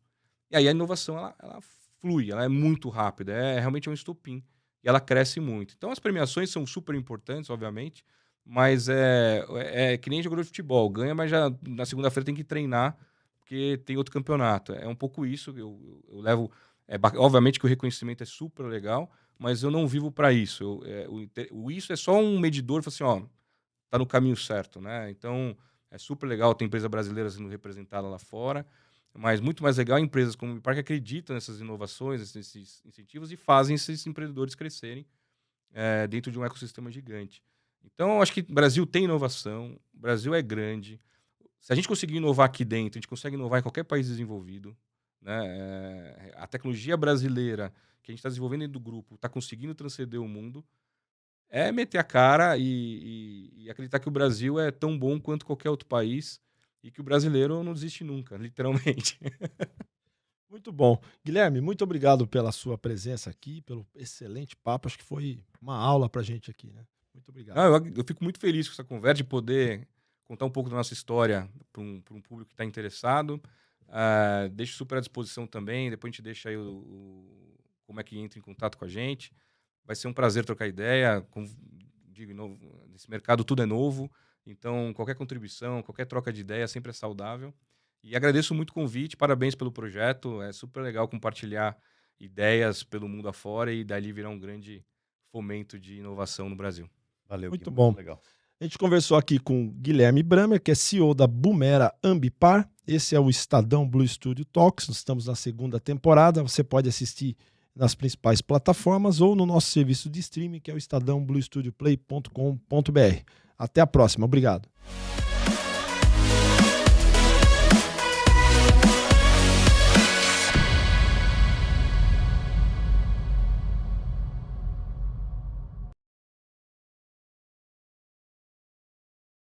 E aí a inovação, ela flui, ela é muito rápida, realmente um estopim. E ela cresce muito. Então, as premiações são super importantes, obviamente, mas é que nem jogador de futebol. Ganha, mas já na segunda-feira tem que treinar, porque tem outro campeonato. É um pouco isso. Eu levo... obviamente que o reconhecimento é super legal, mas eu não vivo para isso. Isso é só um medidor, assim, ó, tá no caminho certo, né? Então, é super legal ter empresa brasileira sendo representada lá fora, mas muito mais legal empresas como o Ambipar que acreditam nessas inovações, nesses incentivos e fazem esses empreendedores crescerem dentro de um ecossistema gigante. Então, acho que o Brasil tem inovação, o Brasil é grande. Se a gente conseguir inovar aqui dentro, a gente consegue inovar em qualquer país desenvolvido. Né? A tecnologia brasileira que a gente está desenvolvendo dentro do grupo está conseguindo transcender o mundo. É meter a cara e acreditar que o Brasil é tão bom quanto qualquer outro país e que o brasileiro não desiste nunca, literalmente. Muito bom. Guilherme, muito obrigado pela sua presença aqui, pelo excelente papo. Acho que foi uma aula para a gente aqui, né? Muito obrigado. Não, eu fico muito feliz com essa conversa, de poder contar um pouco da nossa história para um público que está interessado. Deixo super à disposição também. Depois a gente deixa aí como é que entra em contato com a gente. Vai ser um prazer trocar ideia. Digo, nesse mercado tudo é novo. Então, qualquer contribuição, qualquer troca de ideia sempre é saudável. E agradeço muito o convite, parabéns pelo projeto. É super legal compartilhar ideias pelo mundo afora e dali virar um grande fomento de inovação no Brasil. Valeu, muito Gui, bom. Muito legal. A gente conversou aqui com Guilherme Bramer, que é CEO da Boomera Ambipar. Esse é o Estadão Blue Studio Talks. Nós estamos na segunda temporada. Você pode assistir nas principais plataformas ou no nosso serviço de streaming, que é o estadãobluestudioplay.com.br. Até a próxima. Obrigado.